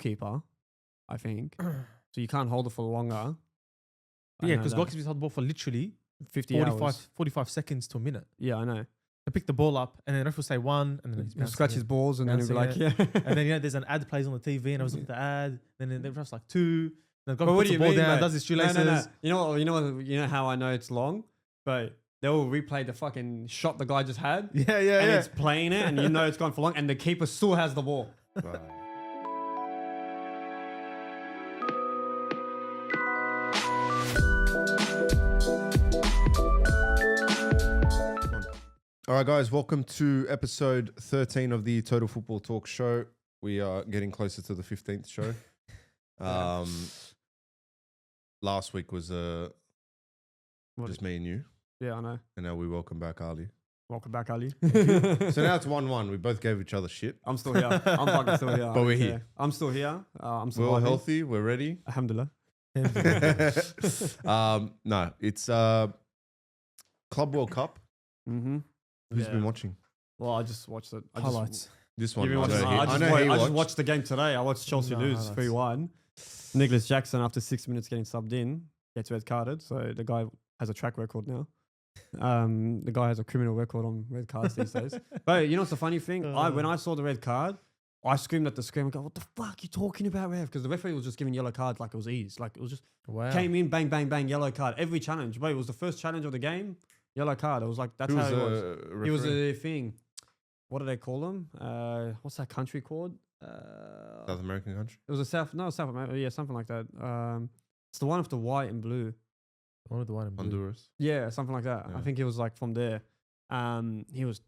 goalkeeper, I think. So you can't hold it for longer. Yeah, because goalkeepers hold the ball for literally 45 seconds to a minute. Yeah, I know. They pick the ball up and then the ref will say one and then he's He'll scratch his balls and then he'll be like, bouncing yeah. and then there's an ad plays on the TV and I was looking at the ad. Then the ref's like two. Then the But guy what puts do the you ball mean, down, mate? does his shoelaces. No. You know how I know it's long? But they'll replay the fucking shot the guy just had. Yeah. And it's playing it and you know it's gone for long and the keeper still has the ball. Right. All right, guys, welcome to episode 13 of the Total Football Talk show. We are getting closer to the 15th show. Last week was just me and you, Yeah, I know. and now we welcome back Ali. Welcome back, Ali. So now it's 1-1. We both gave each other shit. I'm still here. I'm fucking still here. But we're Yeah. here. I'm still here. I'm still We're all healthy. We're ready. Alhamdulillah. No, it's Club World Cup. Mm-hmm. Who's Yeah. been watching? Well, I just watched it. Highlights. This I one. just, I know he I just watched. watched the game today. I watched Chelsea No, lose highlights. 3-1. Nicholas Jackson, after 6 minutes getting subbed in, gets red carded. So the guy has a track record now. The guy has a criminal record on red cards these days. But you know what's the funny thing? When I saw the red card, I screamed at the screen and go, "What the fuck are you talking about, ref?" Because the referee was just giving yellow cards like it was ease. Like it was just Wow. came in, bang, bang, bang, yellow card. Every challenge. But it was the first challenge of the game, yellow card. It was like, that's Who how was it was. It was referee? a thing. What do they call them? What's that country called? South American country. It was a South America, yeah, something like that. It's the one with the white and blue. One of the white and blue. Honduras. Yeah, something like that. Yeah. I think it was like from there. He was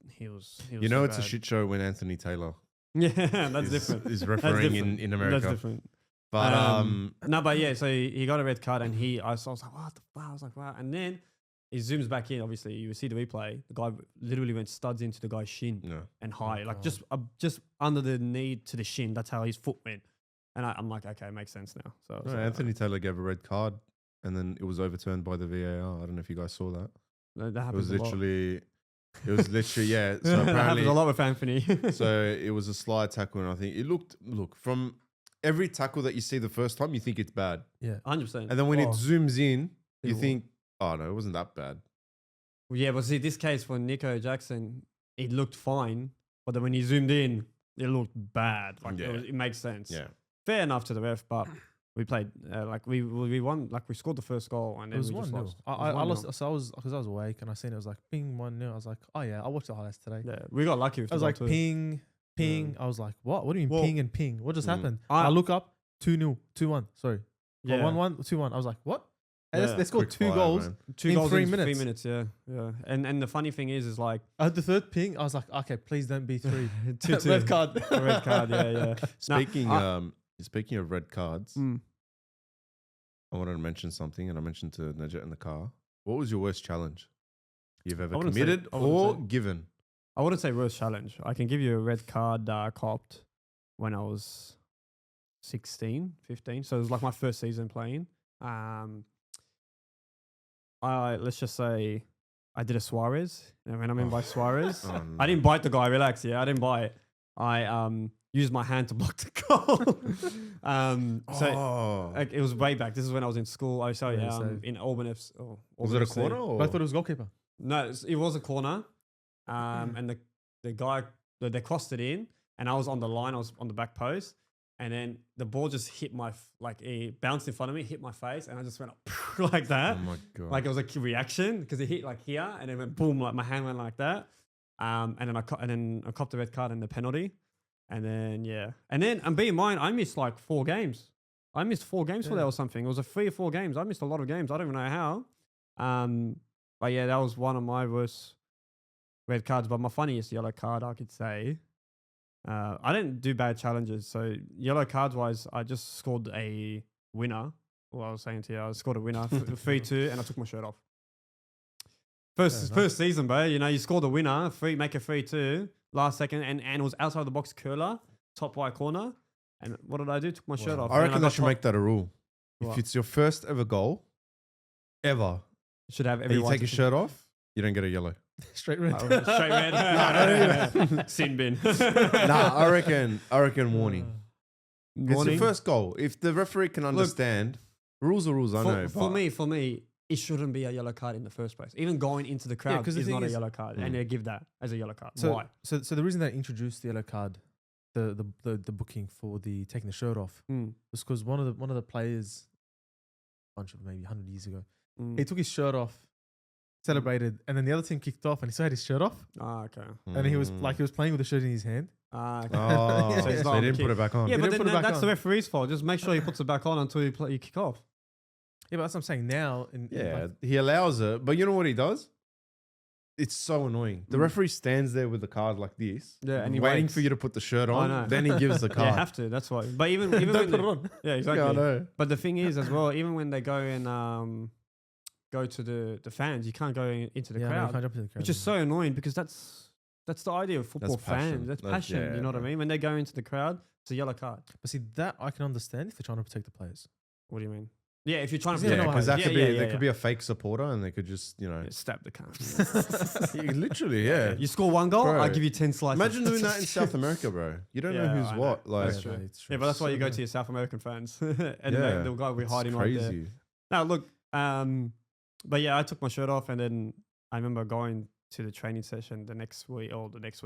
You know, so it's a bad. shit show when Anthony Taylor Yeah, that's is, different. is That's refereeing different. in America. That's different. But No, but yeah, so he got a red card and I was like, what the fuck? I was like, wow. And then he zooms back in. Obviously, you see the replay. The guy literally went studs into the guy's shin no. and high, like God. just under the knee to the shin. That's how his foot went. And I'm like, okay, it makes sense now. So, No, Anthony Taylor gave a red card and then it was overturned by the VAR. I don't know if you guys saw that. that It happens was a lot. literally, yeah. So That happens apparently, a lot with Anthony. so it was a slide tackle, and I think it look from every tackle that you see the first time, you think it's bad, Yeah. 100%. and then when it zooms in, you It wa- think, oh no, it wasn't that bad. Yeah, but see, this case for Nico Jackson, it looked fine, but then when he zoomed in, it looked bad. Like Yeah. it makes sense. Yeah, Fair enough to the ref, but we played like we won, like we scored the first goal and It then was we just 1-0. lost. I It was lost, 1-0. so I was, because I was awake and I seen it was like ping 1-0. I was like, oh yeah, I watched the highlights today. Yeah, we got lucky with I was the like goal too. ping. Yeah. I was like, what? What do you mean Well, ping and ping? What just happened? I- I look up 2-0, 2-1. Sorry, Yeah, 1-1, 2-1. I was like, what? And Yeah. they scored Quick 2 fire, goals. man. 2 in goals 3 in 3 minutes. minutes. Yeah. And the funny thing is like I had the third ping. I was like, okay, please don't be 3. 2-2. Red card. A red card. Yeah. Speaking of red cards, Mm. I wanted to mention something, and I mentioned to Najat in the car. What was your worst challenge you've ever I wouldn't say- committed I wouldn't or say- given? I wouldn't say worst challenge. I can give you a red card that I copped when I was 16, 15. So it was like my first season playing. Let's just say I did a Suarez. And when I mean by Suarez, Oh, I didn't bite the guy. Relax, yeah. I didn't bite. I used my hand to block the goal. Oh. Like, it was way back. This is when I was in school. I saw Yeah, so- in Auburn. Was Auburn it a FC. corner? Or? But I thought it was goalkeeper. No, it was a corner. And the guy, they crossed it in, and I was on the line. I was on the back post, and then the ball just hit it bounced in front of me, hit my face, and I just went up like that. Oh my god! Like it was a reaction because it hit like here, and then went boom, like my hand went like that. And then I copped the red card and the penalty, and then and being in mind, I missed like 4 games. I missed 4 games for that or something. It was a 3 or 4 games. I missed a lot of games. I don't even know how. But yeah, that was one of my worst red cards. But my funniest yellow card, I could say. I didn't do bad challenges. So yellow cards wise, I just scored a winner. Well, I was saying to you, I scored a winner, 3-2, and I took my shirt off. First season, bro. You know, you scored a winner, make a 3-2, last second, and it was outside the box curler, top right corner. And what did I do? Took my shirt off. I reckon And they got should make that a rule. What? If it's your first ever goal, ever, should have and you everyone take your shirt off, you don't get a yellow. Straight red. Straight red. Sin bin. Nah, I reckon warning. It's Warning. your first goal. If the referee can understand, rules are rules. I know. For me, it shouldn't be a yellow card in the first place. Even going into the crowd 'cause the is thing not a is- yellow card, and they give that as a yellow card. So, Why? So the reason they introduced the yellow card, the booking for the taking the shirt off, was because one of the players, a bunch of maybe 100 years ago, he took his shirt off, celebrated, and then the other team kicked off, and he still had his shirt off, Ah, okay. and he was playing with the shirt in his hand. Ah, okay. Oh, So he's so not they on didn't the put it back on. Yeah, He but didn't then put it back that's on. the referee's fault. Just make sure he puts it back on until you kick off. Yeah, but that's what I'm saying now. Yeah, he allows it, but you know what he does? It's so annoying. The referee stands there with the card like this, Yeah, and he waiting waits. for you to put the shirt I on. know. Then he gives the Yeah, card. have to. That's why. But even don't when put it they- on. Yeah, exactly. Yeah, I know. But the thing is, as well, even when they go and go to the fans, you can't go into the No, you crowd, can't jump into the crowd. which is so annoying because that's the idea of football passion. fans. That's That's- passion. yeah, You know what I yeah. mean? When they go into the crowd, it's a yellow card. But see, that I can understand if they're trying to protect the players. What do you mean? Yeah, if you're trying to Yeah, Yeah, protect no, because that yeah, could yeah, be yeah, there yeah. could be a fake supporter, and they could just Yeah, stab the cunt. literally, yeah. You score one goal, Bro, I give you 10 slices. Imagine doing that in South America, bro. You don't know Yeah, who's I know. what. Like, That's true. It's true. Yeah, but that's why So you go good. to your South American fans, and Yeah, the guy will be it's hiding right there. crazy. Now look, but yeah, I took my shirt off, and then I remember going to the training session the next week or the next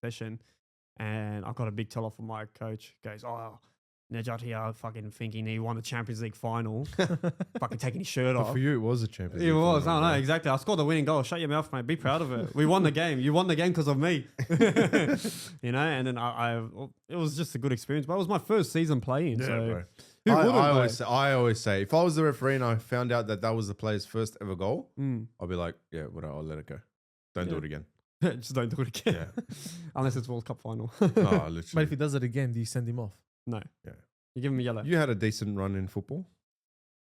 session, and I got a big tell off from my coach. He goes, "Oh, Nejat here, fucking thinking he won the Champions League final, fucking taking his shirt But off." for you, it was a Champions It League was. final, No, bro. exactly. I scored the winning goal. Shut your mouth, mate. Be proud of it. We won the game. You won the game because of me. You know, and then it was just a good experience. But it was my first season playing. Yeah, so bro. who I wouldn't, I always say, if I was the referee and I found out that was the player's first ever goal, mate? I'll be like, yeah, whatever, I'll let it go. Don't do Yeah. it again. Just don't do it again. Yeah. Unless it's World Cup final. Oh, But literally. if he does it again, do you send him off? No. Yeah. You give him a yellow. You had a decent run in football.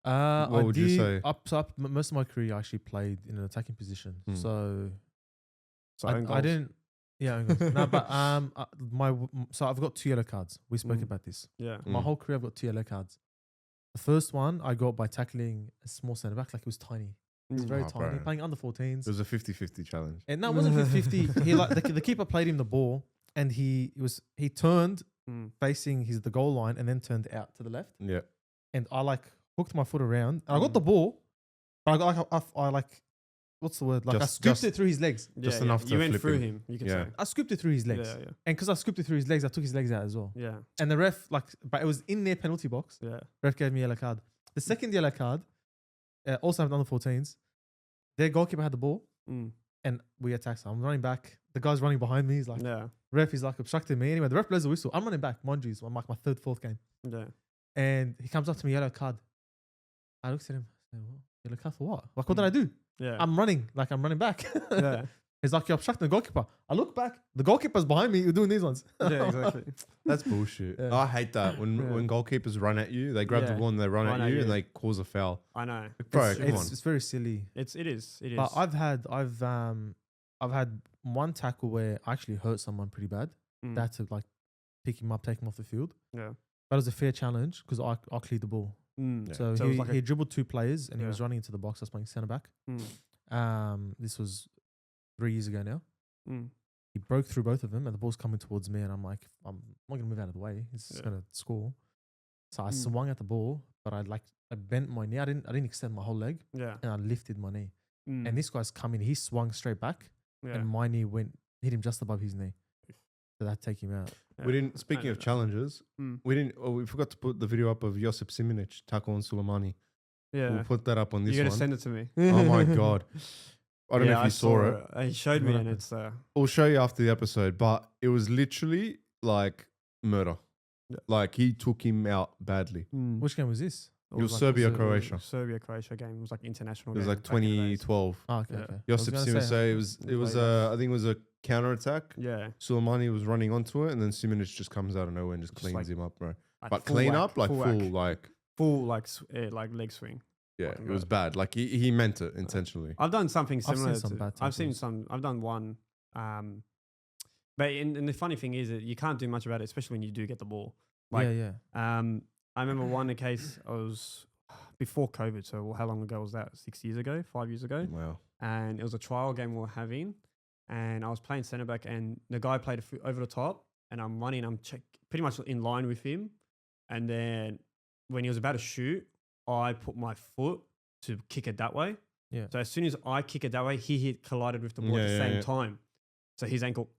What I would you did say? most of my career I actually played in an attacking position. Hmm. So So I own goals. didn't. Yeah, own goals. No, but so I've got 2 yellow cards. We spoke Mm. about this. Yeah. My Mm. whole career I've got 2 yellow cards. The first one I got by tackling a small centre back, like it was tiny. It was very Oh, tiny, bro. playing under 14s. It was a 50-50 challenge. And no, it wasn't 50-50. He like the keeper played him the ball, and he turned Mm. facing the goal line, and then turned out to the left. Yeah. And I like hooked my foot around, and I got the ball, but I got like I like what's the word? Like I Just- scooped just- it through his legs. Just enough to You went flip through him. him. You can Yeah. say. I scooped it through his legs, Yeah, yeah, and because I scooped it through his legs, I took his legs out as well. yeah, And the ref but it was in their penalty box. yeah. Ref gave me a yellow card. The second yellow card, also had under 14s. Their goalkeeper had the ball, Mm. and we attacked. I'm running back. The guy's running behind me. He's like, Yeah, ref is like obstructing me. Anyway, the ref blows the whistle. I'm running back. Mind you, I'm like my 3rd, 4th game. yeah. And he comes up to me, yellow card. I looked at him. I said, "What? Yellow card for what? Like, what did I do? Yeah. I'm running. Like, I'm running back." yeah. He's like, "You're obstructing the goalkeeper." I look back. The goalkeeper's behind me. You're doing these ones. Yeah, exactly. That's bullshit. Yeah. I hate that. When Yeah. when goalkeepers run at you, they grab the Yeah. ball and they run Run at at you you. and they cause a foul. I know. Bro, it's, come it's, on. it's very silly. It is. But I've had one tackle where I actually hurt someone pretty bad. Mm. They had to like pick him up, take him off the field. Yeah. But it was a fair challenge because I cleared the ball. Mm. Yeah. So, So it was he, like a- he dribbled 2 players and he Yeah. was running into the box. I was playing centre back. Mm. This was 3 years ago now. Mm. He broke through both of them and the ball's coming towards me. And I'm like, I'm not going to move out of the way. He's Yeah. going to score. So I Mm. swung at the ball, but I bent my knee. I didn't extend my whole leg Yeah. and I lifted my knee. Mm. And this guy's coming. He swung straight back Yeah. and my knee hit him just above his knee. So that take him out. Yeah. We didn't. Speaking I of know. challenges, Mm. we didn't. Oh, we forgot to put the video up of Josip Siminic tackle on Suleimani. Yeah. We'll put that up on this You're one. gonna send it to me. Oh my god! I don't know if you saw it. He showed me, What and happened? it's We'll show you after the episode, but it was literally like murder. Yeah. Like he took him out badly. Which game was this? It was Serbia, Croatia. Serbia-Croatia game. It was like international. It was game like back in the days. 2012. Oh, okay. Yeah. okay. Josip Simic, it was I think it was a counter attack. Yeah. Suleimani was running onto it, and then Siminic just comes out of nowhere and just Just cleans like- him up, bro. Like But full clean whack, up, like full, whack. like full like leg swing. yeah, fucking it was bad. bad. Like he meant it intentionally. I've done something I've seen similar. some bad I've seen tackles. some. I've done one. But and the funny thing is that you can't do much about it, especially when you do get the ball. Like, yeah. I remember one case. I was before COVID. So how long ago was that? 6 years ago? 5 years ago? Wow. And it was a trial game we were having, and I was playing centre back, and the guy played over the top, and I'm running. I'm pretty much in line with him, And then when he was about to shoot, I put my foot to kick it that way. Yeah. So as soon as I kick it that way, he collided with the ball at the same time. So his ankle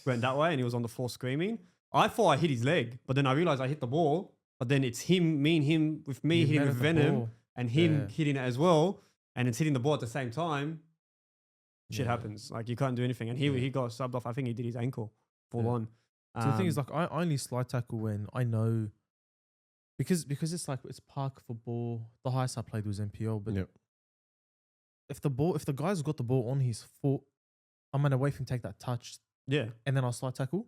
went that way and he was on the floor screaming. I thought I hit his leg, but then I realized I hit the ball. But then it's me and him with me You hitting with met the Venom ball. and him hitting it as well. And it's hitting the ball at the same time. Shit Yeah. happens. Like you can't do anything. And he got subbed off. I think he did his ankle full on. So the thing is, like, I only slide tackle when I know, because it's like it's park football. The highest I played was NPL, but if the guy's got the ball on his foot, I'm gonna wait for him to take that touch, and then I'll slide tackle.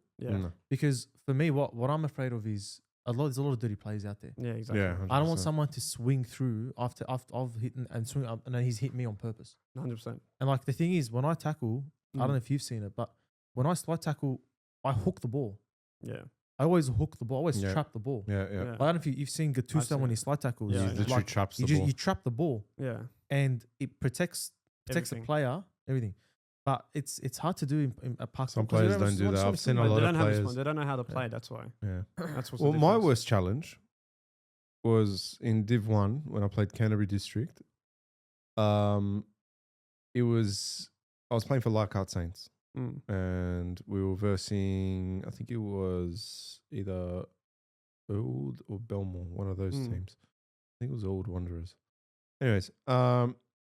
Because for me, what I'm afraid of is there's a lot of dirty players out there. Yeah, exactly. Yeah, I don't want someone to swing through after I've hit and swing up, and then he's hit me on purpose. 100%. And like the thing is, when I tackle, I don't know if you've seen it, but when I slide tackle, I hook the ball. Yeah. I always hook the ball. I always trap the ball. Yeah. I don't know if you've seen Gattuso when he slide tackles. Yeah, He literally like, traps the ball. You trap the ball, Yeah. and it protects Everything. the player, everything. But it's hard to do in a park. Some because players everyone's don't do that. I've seen a They lot don't of have players. they don't know how to play. That's why. Yeah. That's what's Well, the my difference. worst challenge was in Div 1 when I played Canterbury District. It was, I was playing for Leichhardt Saints and we were versing, I think it was either Old or Belmore, one of those teams. I think it was Old Wanderers. Anyways,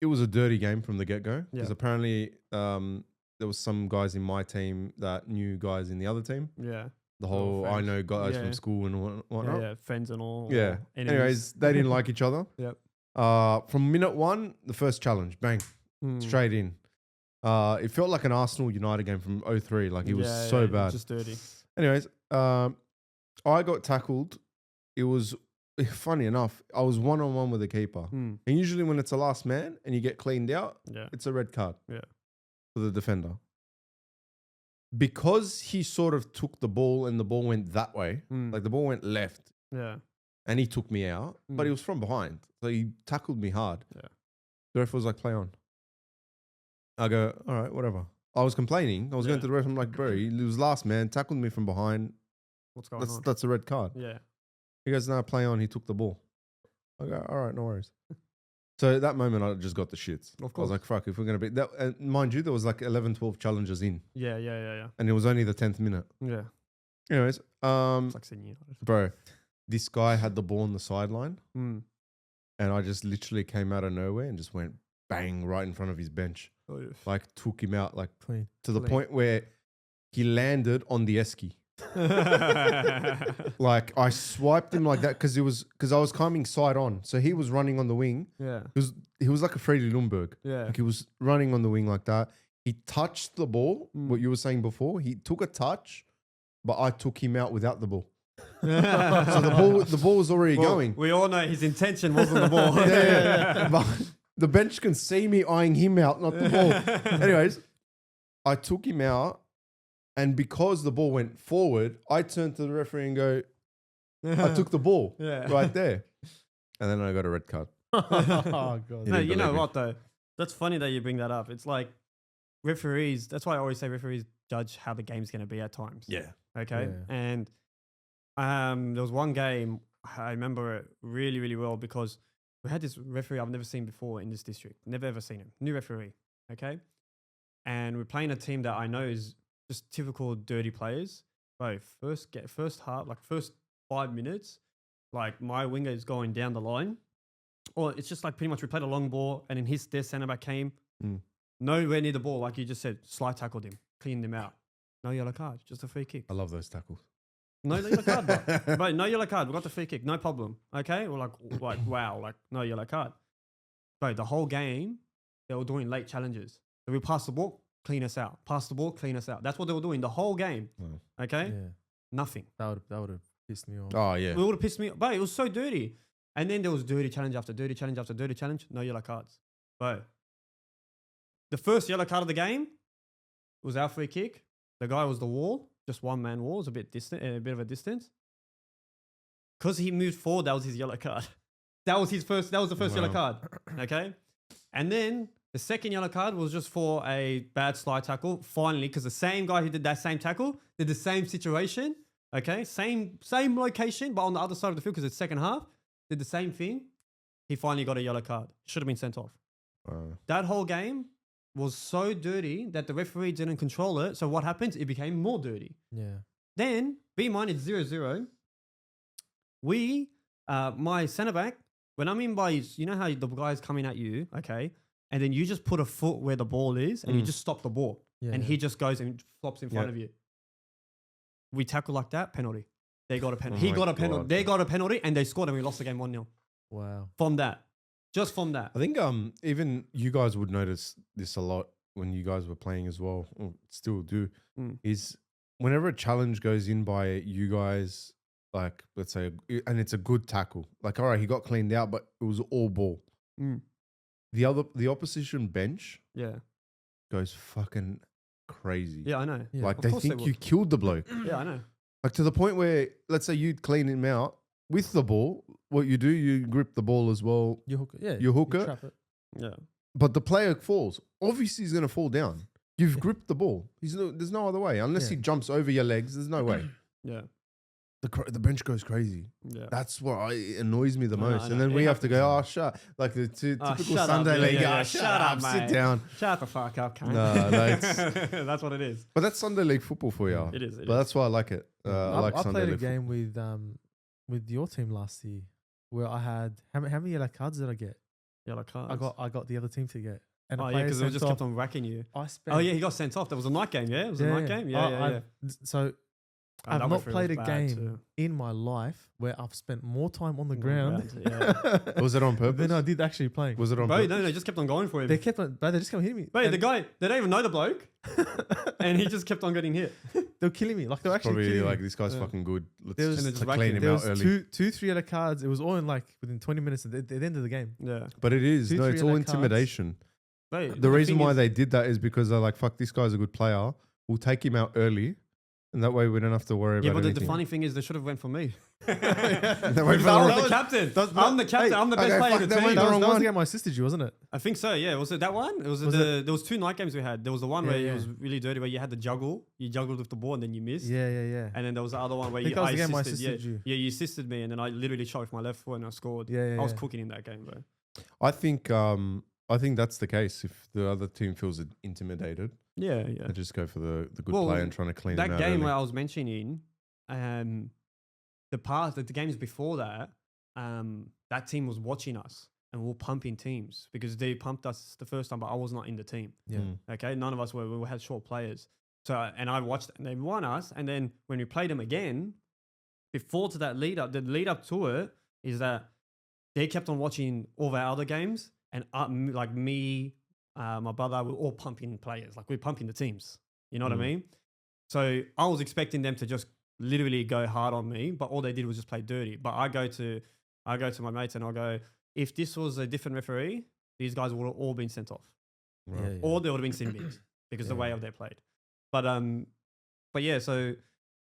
it was a dirty game from the get-go because apparently there was some guys in my team that knew guys in the other team. Yeah. The whole I friends. know guys from school and whatnot. Yeah, friends and all. Yeah. Enemies. Anyways, they didn't like each other. Yep. From minute one, the first challenge, bang, straight in. It felt like an Arsenal United game from 03. Like it was so bad. Just dirty. Anyways, I got tackled. It was funny enough. I was 1-on-1 with the keeper, and usually when it's a last man and you get cleaned out, it's a red card. Yeah. For the defender. Because he sort of took the ball and the ball went that way, like the ball went left. Yeah. And he took me out, but he was from behind. So he tackled me hard. Yeah. The ref was like, play on. I go, all right, whatever. I was complaining. I was going to the ref. I'm like, bro, he was last man, tackled me from behind. What's going on? That's a red card. Yeah. He goes, no, play on. He took the ball. I go, all right, no worries. So at that moment, I just got the shits. Of course. I was like, fuck, if we're going to be... that, and mind you, there was like 11, 12 challenges in. Yeah. And it was only the 10th minute. Yeah. Anyways, It's like senior. bro, this guy had the ball on the sideline. Mm. And I just literally came out of nowhere and just went bang right in front of his bench. Oh, Like took him out like Clean. to the point where he landed on the esky. Like I swiped him like that because I was coming side on. So he was running on the wing. Yeah. He was like a Freddie Lundberg. Yeah. Like he was running on the wing like that. He touched the ball, what you were saying before. He took a touch, but I took him out without the ball. So the ball was already going. We all know his intention wasn't the ball. Yeah. But the bench can see me eyeing him out, not the ball. Anyways, I took him out, and because the ball went forward, I turned to the referee and go, I took the ball right there. And then I got a red card. Oh, God. No, you know believe me. what though? That's funny that you bring that up. It's like referees. That's why I always say referees judge how the game's going to be at times. Yeah. Okay. Yeah. And there was one game I remember it really, really well because we had this referee I've never seen before in this district. Never ever seen him. New referee. Okay. And we're playing a team that I know is just typical dirty players. Bro, first half, like first 5 minutes, like my winger is going down the line. Or it's just like pretty much we played a long ball and then their centre back came nowhere near the ball, like you just said, slide tackled him, cleaned him out. No yellow card, just a free kick. I love those tackles. No yellow card, bro. Bro, no yellow card. We got the free kick, no problem. Okay, we're like wow, like no yellow card. Bro, the whole game they were doing late challenges. So we pass the ball, clean us out. Pass the ball, clean us out. That's what they were doing the whole game. Wow. Okay, Yeah. nothing. That would have pissed me off. Oh, yeah. It would have pissed me off. Bro, it was so dirty. And then there was dirty challenge after dirty challenge after dirty challenge. No yellow cards. Bro, the first yellow card of the game was our free kick. The guy was the wall, just one man wall. It was a bit distant, a bit of a distance. Because he moved forward, that was his yellow card. That was the first yellow card. Okay. And then the second yellow card was just for a bad slide tackle. Finally, because the same guy who did that same tackle did the same situation, Okay, same location, but on the other side of the field because it's second half. Did the same thing. He finally got a yellow card. Should have been sent off. That whole game was so dirty that the referee didn't control it. So what happens? It became more dirty. Yeah. Then, be mine, it's 0-0. My centre back, when I'm in by, you know how the guy's coming at you, okay? And then you just put a foot where the ball is and you just stop the ball. Yeah, and he just goes and flops in front of you. We tackle like that, penalty. They got a penalty. He got a penalty. They got a penalty and they scored and we lost the game 1-0. Wow. From that. Just from that. I think even you guys would notice this a lot when you guys were playing as well, or still do, is whenever a challenge goes in by you guys, like let's say, and it's a good tackle, like all right, he got cleaned out, but it was all ball. The opposition bench goes fucking crazy. Yeah, I know. Yeah. Like they think you killed the bloke. Yeah, I know. Like to the point where, let's say you'd clean him out with the ball. What you do, you grip the ball as well. You hook it. Yeah. You hook it. Trap it. Yeah. But the player falls. Obviously, he's going to fall down. You've gripped the ball. There's no other way. Unless he jumps over your legs, there's no way. Yeah. The bench goes crazy. Yeah. That's what annoys me the most. I and then we have to go, shut. Like the typical Sunday league. Shut up, sit down. Shut the fuck up, Kane. No, that's what it is. But that's Sunday league football for you. It is. But that's why I like it. I played a game with your team last year where I had how many yellow cards did I get? Yellow cards. I got the other team to get. And because it just kept on whacking you. He got sent off. There was a night game. Yeah, it was a night game. Yeah. So I've not played a game in my life where I've spent more time on the ground. Was it on purpose? Then I did actually play. Was it on purpose? No, just kept on going for him. They just kept hitting me. Wait, the guy, they don't even know the bloke. And he just kept on getting hit. They were killing me. Like they were actually probably killing like me. this guy's fucking good. Let's just clean him out early. Two, 3 other cards. It was all in like within 20 minutes at the end of the game. Yeah. But it is. No, it's all intimidation. Wait, the reason why they did that is because they're like, fuck, this guy's a good player. We'll take him out early. And that way we don't have to worry about anything. But the funny thing is they should have went for me. I'm the captain. I'm the captain. I'm the best player in the team. That was the game I assisted you, wasn't it? I think so, yeah. Was it that one? There was 2 night games we had. There was the one where it was really dirty where you had to juggle. You juggled with the ball and then you missed. Yeah. And then there was the other one where I assisted you. Yeah, you assisted me and then I literally shot with my left foot and I scored. I was cooking in that game, bro. I think that's the case. If the other team feels intimidated, they just go for the good play and trying to clean them out. That game early. where I was mentioning, the games before that, that team was watching us and we were pumping teams because they pumped us the first time, but I was not in the team. Yeah. Okay, none of us were. We had short players. So and I watched and they won us. And then when we played them again, before to that lead up, the lead up to it is that they kept on watching all of our other games. And like me, my brother, we're all pumping players. Like we're pumping the teams. You know what I mean? So I was expecting them to just literally go hard on me, but all they did was just play dirty. But I go to my mates and I'll go, if this was a different referee, these guys would have all been sent off. Right. Or they would have been sin bins because the way of they played. But yeah, so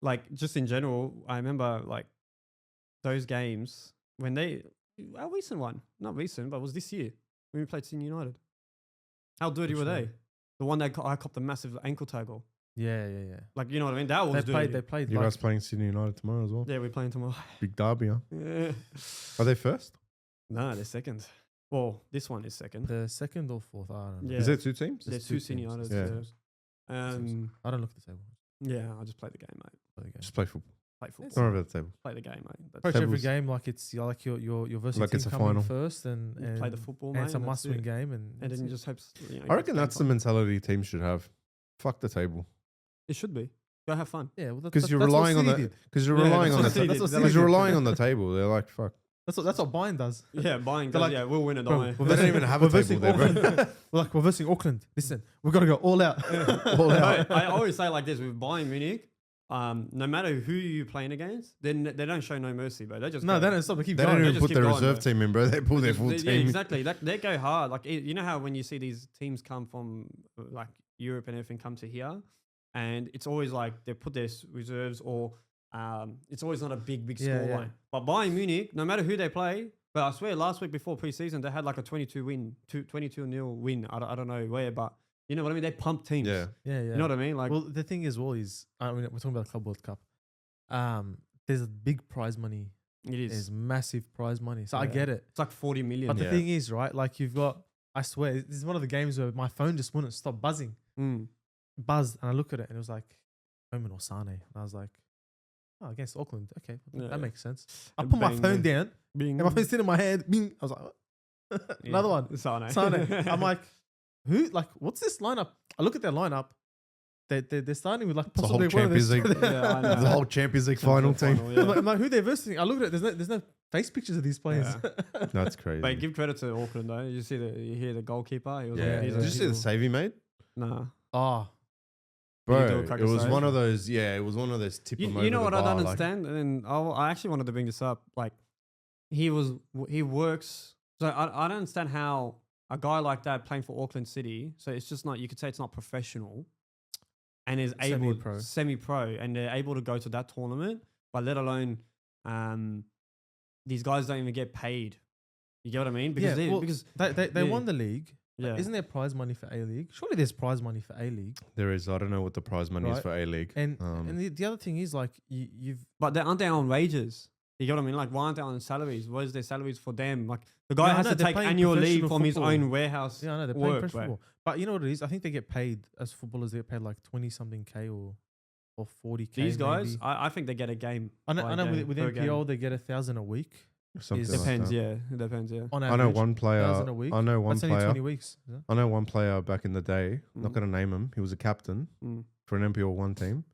like just in general, I remember like those games when our recent one, not recent, but it was this year when we played Sydney United. How dirty were they? The one that I copped a massive ankle tackle. Yeah. Like, you know what I mean? That was dirty. They played. You guys playing Sydney United tomorrow as well? Yeah, we're playing tomorrow. Big derby, huh? Yeah. Are they first? No, they're second. Well, this one is second. The second or fourth, I don't know. Yeah. Is there 2 teams? There's 2 Sydney United. Yeah. I don't look at the table. Yeah, I just play the game, mate. Play the game. Just play football. Play football. Don't worry about the table. Play the game, mate. Approach every game like it's like your versus like team it's a coming final. first and play the football, and mate. it's a must-win game. And then you just hope. I reckon that's the mentality teams should have. Fuck the table. It should be. Go have fun. Yeah, because you're relying on the you're relying on the table. They're like, fuck. That's what Bayern does. Yeah, Bayern does. Like, we'll win it. Don't worry. They don't even have a table there, bro. We're versing Auckland. Listen, we've got to go all out. All out. I always say like this with Bayern Munich. No matter who you're playing against, then they don't show no mercy, bro. They just they don't stop. They keep going. They don't even put their reserve team in, bro. They pull their full team. Yeah, exactly. They go hard. Like you know how when you see these teams come from like Europe and everything come to here, and it's always like they put their reserves or it's always not a big score line. But Bayern Munich, no matter who they play, but I swear last week before preseason they had like a 22-0 win. I don't know where, but you know what I mean. They pump teams. Yeah. You know what I mean? Like, well, the thing is, we're talking about the Club World Cup. there's a big prize money. It is. There's massive prize money. So I Yeah. get it. It's like 40 million. But the Yeah. thing is, right? Like you've got, I swear, this is one of the games where my phone just wouldn't stop buzzing. Buzzed, and I look at it and it was like Omen or Sane. And I was like, oh, against Auckland. Okay, Yeah. that makes sense. I And put my bang, phone bang. down Bing. and my phone's sitting in my hand. Bing. I was like, what? Another one. Sane. Sane. I'm like, who? Like, what's this lineup? I look at their lineup. They're starting with like The whole possibly one of Champions their- League, Yeah, I know. the whole Champions League final team. Yeah. I'm like, who they're versing? I look at it. There's no face pictures of these players. That's crazy. But give credit to Auckland though. You hear the goalkeeper. He was Yeah. like, Did you see the save he made? Nah. Oh, Did he do Bro, a it cracker was save? one of those. Yeah, it was one of those tip 'em You over know the what I don't bar, like- understand, and I actually wanted to bring this up. Like, he works. So I don't understand how a guy like that playing for Auckland City. So it's just not. You could say it's not professional, and is able semi-pro, and they're able to go to that tournament. But let alone, these guys don't even get paid. You get what I mean? Because they yeah. won the league. yeah, Isn't there prize money for A League? Surely there's prize money for A League. There is. I don't know what the prize money is Right. for A League. And the other thing is like you've but aren't they on wages? You get what I mean? Like, why aren't they on salaries? What is their salaries for them? Like, the guy Yeah, I has know, to they're take playing annual leave professional from his football. own warehouse. yeah, I know they're playing work, professional bro. football. But you know what it is? I think they get paid as footballers. They get paid like 20 something K or 40K. These guys, maybe. I think they get a game. I know. by I know. game, With per NPL, game. they get 1,000 a week. Something Is- like Depends, that. yeah. It depends, yeah. On I average, know one player. 1,000 a week. I know one That's only player. 20 weeks. Is it? I know one player back in the day. Not Mm. gonna name him. He was a captain Mm. for an NPL one team.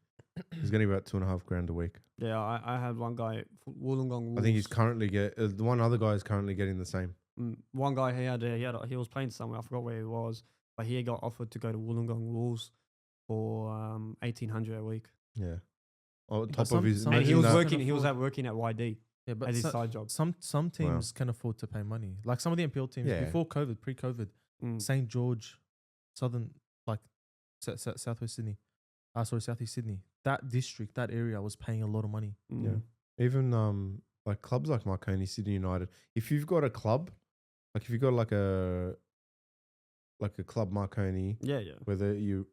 He's getting about $2,500 a week. Yeah, I had one guy, Wollongong. I think he's Wolves. currently the one other guy is currently getting the same. One guy he was playing somewhere. I forgot where he was, but he got offered to go to Wollongong Wolves for 1,800 a week. Yeah. On But top some- of his, some And he imagine was that- working. Can He was afford- working at YD Yeah, but as his side job. some teams can afford to pay money. Like some of the NPL teams Yeah. before COVID, pre-COVID, St George, Southern, like Southwest Sydney, Southeast Sydney. That district, that area was paying a lot of money. Yeah. Even like clubs like Marconi, Sydney United. If you've got a club, like if you've got like a club Marconi, Yeah. whether you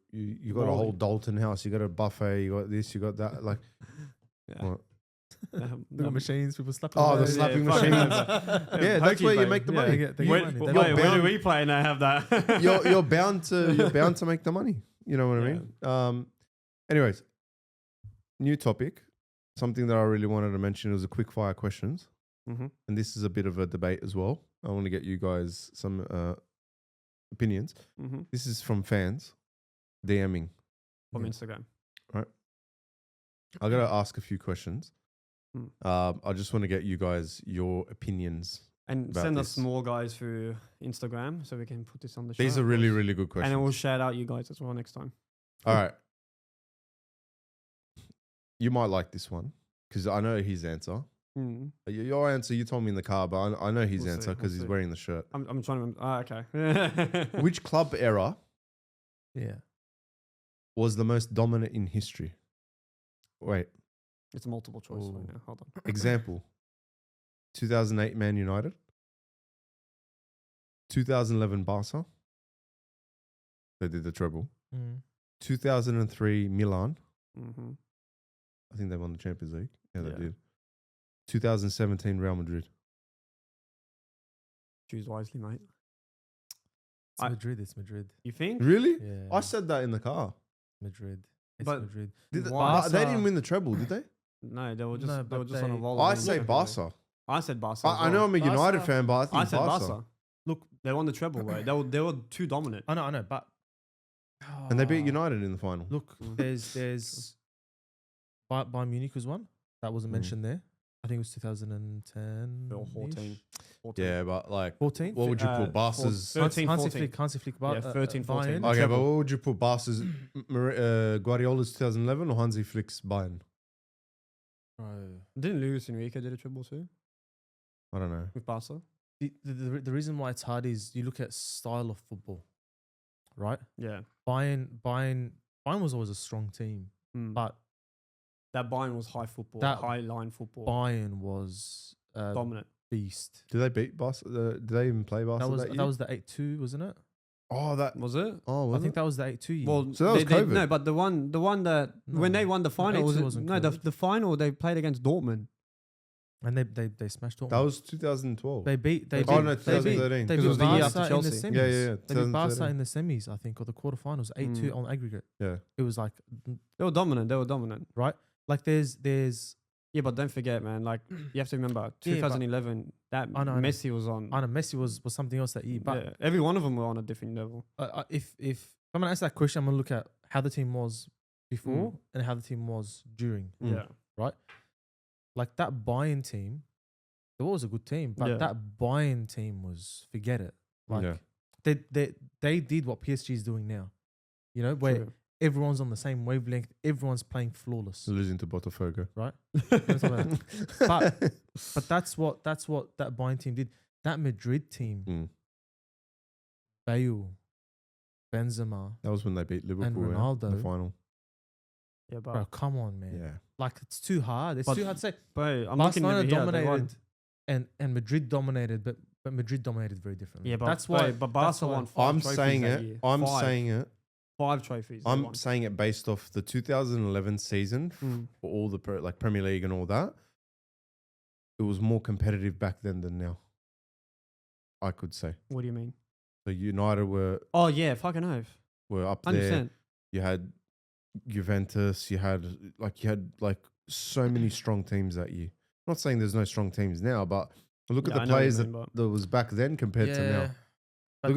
got a whole Dalton house, you got a buffet, you got this, you got that, like Yeah. what? The machines, people slapping. Oh, away. the slapping fucking machines. hell. Yeah, that's Pokey where you bag. make the Yeah. money. They get Where, money. where, They You're where do bound- we play and I have that? you're bound to make the money. You know what I mean? Anyways, new topic. Something that I really wanted to mention was a quick fire questions. Mm-hmm. And this is a bit of a debate as well. I want to get you guys some opinions. Mm-hmm. This is from fans DMing. From Yeah. Instagram. I got to ask a few questions. Mm. I just want to get you guys your opinions. And about send us this. more guys through Instagram so we can put this on the show. These are of really, course. really good And questions. then we'll shout out you guys as well next time. All right. You might like this one because I know his answer. Mm. Your answer, you told me in the car, but I know his We'll answer see, because we'll he's see. wearing the shirt. I'm trying to. Okay. Which club era Yeah. was the most dominant in history? Wait, It's a multiple choice right Ooh. now. Hold on. example 2008 Man United, 2011 Barca. They did the treble. Mm. 2003 Milan. Mm-hmm. I think they won the Champions League. Yeah, they Yeah. did. 2017 Real Madrid. Choose wisely, mate. It's Madrid. It's Madrid. You think? Really? Yeah. I said that in the car. Madrid. It's But- Madrid. Why? They didn't win the treble, did they? No, they were just No, they were but just on a they- roll. I of say winning. Barca. I said Barca. as I know well. I'm a United Barca. fan, but I think I said Barca. Barca. Look, They won the treble, bro. They were too dominant. I know, but And they beat United in the final. Look, Mm. there's Bayern Munich was one that wasn't Mm. mentioned there. I think it was 2010 Or 14. 14. Yeah, but like, 14. what would you Uh, put Barca's? 13, Hansi 14. Flick, Hansi Flick, Yeah, 13, 14. Bayern. Okay, treble. but what would you put Barca's? Guardiola's 2011 or Hansi Flick's Bayern? Bro, Didn't Luis Enrique did a treble too I don't know. with Barca? the reason why it's hard is you look at style of football, right? Yeah. Bayern was always a strong team, Mm. but That Bayern was high football, That high line football, Bayern was a dominant. beast. Did they beat Barca? Did they even play Barca That was that year? that was the 8-2, wasn't it? Oh, that Was it? Oh, I was think it? that was the 8-2 year. Well, So that was COVID. no, but the one that when they won the final was 82 it, wasn't no the COVID. final they played against Dortmund. and they smashed Dortmund. That was 2012. They beat Oh, no, they beat 2013. they 'Cause it beat was the year Barca after in the Chelsea. semis. Yeah, yeah, yeah. They beat Barca 2013. in the semis, I think, or the quarterfinals, 8-2 on aggregate. Yeah. It was like They were dominant. like there's Yeah, but don't forget, man. Like you have to remember, Yeah, but- 2011. That I know. Messi was on. I know Messi was something else that year. But Yeah, every one of them were on a different level. if I'm gonna answer that question, I'm gonna look at how the team was before and how the team was during. Mm. Yeah, Like that Bayern team, it was a good team, but Yeah. that Bayern team was forget it. Like Yeah. they did what PSG is doing now. You know, where true. everyone's on the same wavelength, everyone's playing flawless. Losing to Botafogo. But that's what that Bayern team did. That Madrid team, Mm. Bale, Benzema, That was when they beat Liverpool in the Ronaldo. final. Yeah, but bro, come on, man. Yeah. Like it's too hard. It's But- too hard to say. bro, I'm Barcelona looking over here. They won. dominated and Madrid dominated, but Madrid dominated very differently. Yeah, but that's why. But Barca why- won 5 I'm trophies saying that it. year. I'm 5. saying it. 5 trophies. they I'm won. saying it based off the 2011 season Mm. for all the like Premier League and all that. It was more competitive back then than now. I could say. What do you mean? So United were Oh yeah, fucking oath. up 100%. there. You had Juventus. You had so many strong teams that year. I'm not saying there's no strong teams now, but look Yeah, at I the know what you players mean, that was back then compared to now. But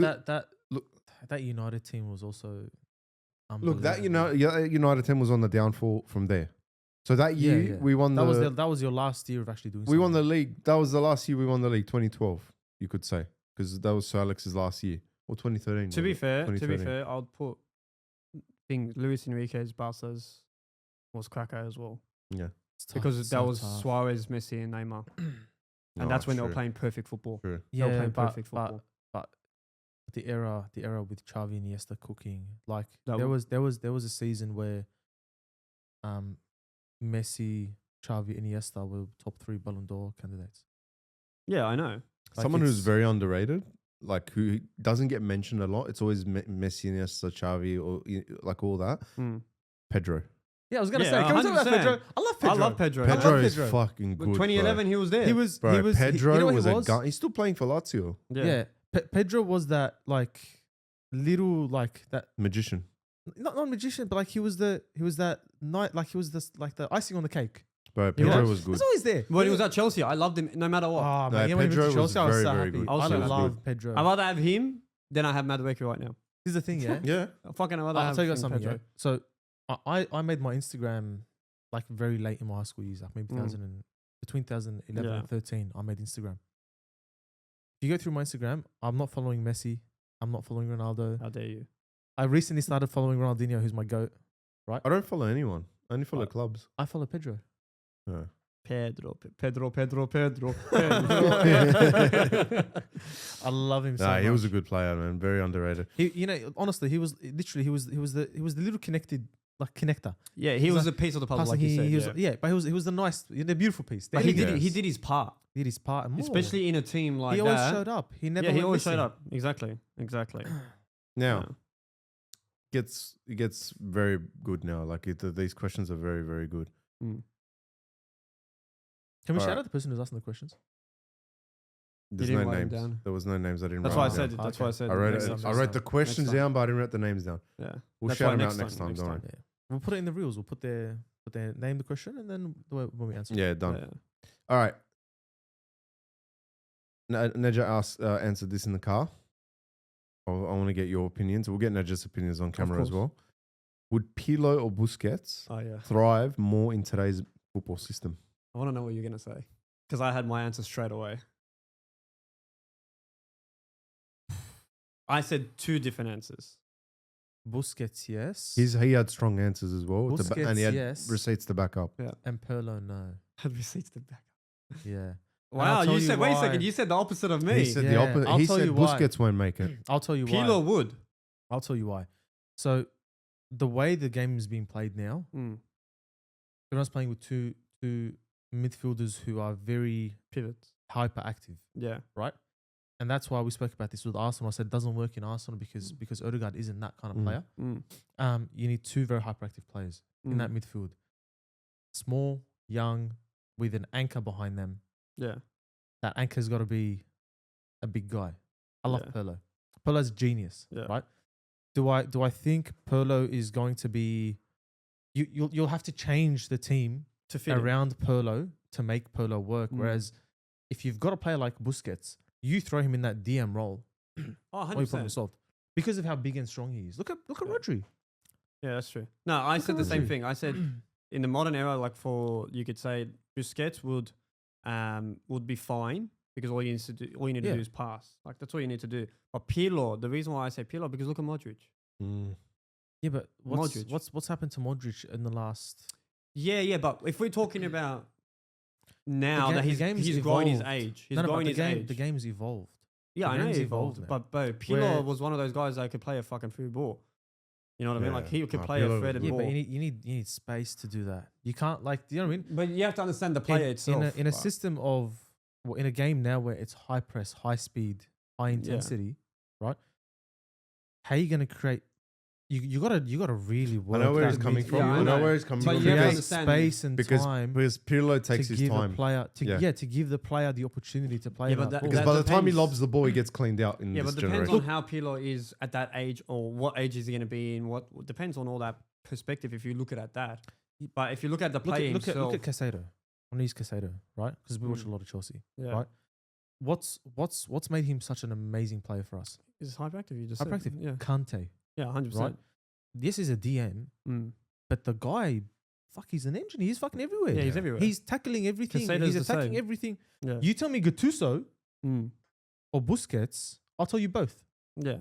Look that United team was also Look, that unbelievable. United team was on the downfall from there. So that Yeah, year yeah. we won That the was your last year of actually doing. we won the something. league. That was the last year we won the league, 2012. You could say because that was Sir Alex's last year or 2013. To be was it? fair, 2013. I'll put Luis Enrique's Barca's was cracker as well Yeah, It's tough, because it's that so was tough. Suarez, Messi, and Neymar, and No, that's when they true, were playing perfect football. True. They were Yeah, playing but, perfect football. but the era with Xavi and Iniesta cooking, like That there was a season where Messi, Xavi, and Iniesta were top 3 Ballon d'Or candidates. Yeah, I know. Like Someone who's it's- very underrated, like who doesn't get mentioned a lot. It's always Messi, Iniesta, Xavi, or like all that. Mm. Pedro. Yeah, I was gonna Yeah, say, can we talk about 100%. Pedro? I love Pedro. I love Pedro. I Pedro love is Pedro. fucking But good. 2011, he was there. He was. Bro, he was. Pedro you know what was he a was? gun. He's still playing for Lazio. Yeah, Pedro was that like little like that. Magician. Not magician, but like he was that night. Like he was this like the icing on the cake. Bro, He Pedro was. was good. He's always there. When he was at Chelsea, I loved him no matter what. Oh No, man, when he went Pedro to was Chelsea, I was very, so very happy. good. Also I was love good. Pedro. I'd rather have him than I have Madueke right now. Here's the thing, yeah. Yeah. Fucking I'd rather I'll have tell you him guys something. Pedro. Yeah. So I made my Instagram like very late in my high school years, like maybe between 2011 Yeah. and 13. I made Instagram. If you go through my Instagram, I'm not following Messi. I'm not following Ronaldo. How dare you? I recently started following Ronaldinho, who's my goat. I don't follow anyone. I only follow clubs. I follow Pedro. Yeah. Pedro. I love him so Nah, much. he was a good player, man. Very underrated. Honestly, he was literally he was the little connector. Yeah, he was a piece of the puzzle, like you said. But he was the nice, the beautiful piece. But He he did did his part, his part, and more. especially in a team like he that. always showed up. He never. Yeah, he went always showed missing. up. Exactly. Now, Yeah. it gets very good now. Like these questions are very, very good. Mm. Can we All shout right. out the person who's asking the questions? There's didn't no write them names. down. There was no names. I didn't That's write why I them said down. it. That's why I said. I wrote next it. time, I next wrote the time, questions next time. down, but I didn't write the names down. Yeah. We'll That's shout why them out next next time, time. next Don't time. worry. Yeah. We'll put it in the reels. We'll put their name, the question, and then when we answer. Yeah, done. Yeah. All right. Neja answered this in the car. I want to get your opinions. We'll get Neja's opinions on camera as course. well. Would Pirlo or Busquets Oh yeah. thrive more in today's football system? I want to know what you're gonna say because I had my answer straight away. I said 2 different answers. Busquets, yes. He had strong answers as well, Busquets, and he had yes. receipts to back up. And Pirlo, no. Had receipts to back. Yeah. Wow, I'll tell you you said. Wait a why. second. You said the opposite of me. He said the Yeah, opposite. I'll He tell said you why. Busquets won't make it. I'll tell you why. Pirlo would. I'll tell you why. So, the way the game is being played now, Mm. everyone's playing with two midfielders who are very Pivots. hyperactive, Yeah. right? and that's why we spoke about this with Arsenal. I said it doesn't work in Arsenal because Odegaard isn't that kind of player. You need two very hyperactive players in that midfield. Small, young, with an anchor behind them. Yeah. That anchor's got to be a big guy. I love Pirlo. Pirlo's genius, right? Do I think Pirlo is going to be? You'll have to change the team to fit around Pirlo to make Pirlo work. Whereas if you've got a player like Busquets, you throw him in that DM role. 100%. Problem solved. Because of how big and strong he is. Look at Rodri. Yeah, that's true. No, I said the same thing. I said in the modern era, like you could say Busquets would be fine because all you need to do is pass. Like that's all you need to do. But Pirlo, the reason why I say Pirlo because look at Modric. Yeah, but what's happened to Modric in the last? Yeah, but if we're talking about now that he's growing his age, the game's evolved. Yeah, I know he evolved, but Pirlo was one of those guys that could play a fucking free ball. You know what I mean? Like he could play a threaded ball. But you need space to do that. You can't you know what I mean? But you have to understand the player itself. In a system of in a game now where it's high press, high speed, high intensity, right? How are you going to create? You gotta really work. I know where he's coming from. I know where he's coming from. But you have to create understand space and time because Pirlo takes his time. To give the player the opportunity to play. Because by the time he lobs the ball, he gets cleaned out in this generation. Yeah, but depends on how Pirlo is at that age or what age is he going to be in. What depends on all that perspective. If you look at that, but if you look at the play himself, look at Casado. On his Casado, right? Because we watch a lot of Chelsea, right? What's made him such an amazing player for us? Is hyperactive? You just hyperactive. Yeah, Kante. Yeah, 100%. Right? This is a DM, but the guy, he's an engine. He's fucking everywhere. Yeah, he's everywhere. He's tackling everything. Casado's he's attacking everything. Yeah. You tell me Gattuso or Busquets, I'll tell you both. Yeah.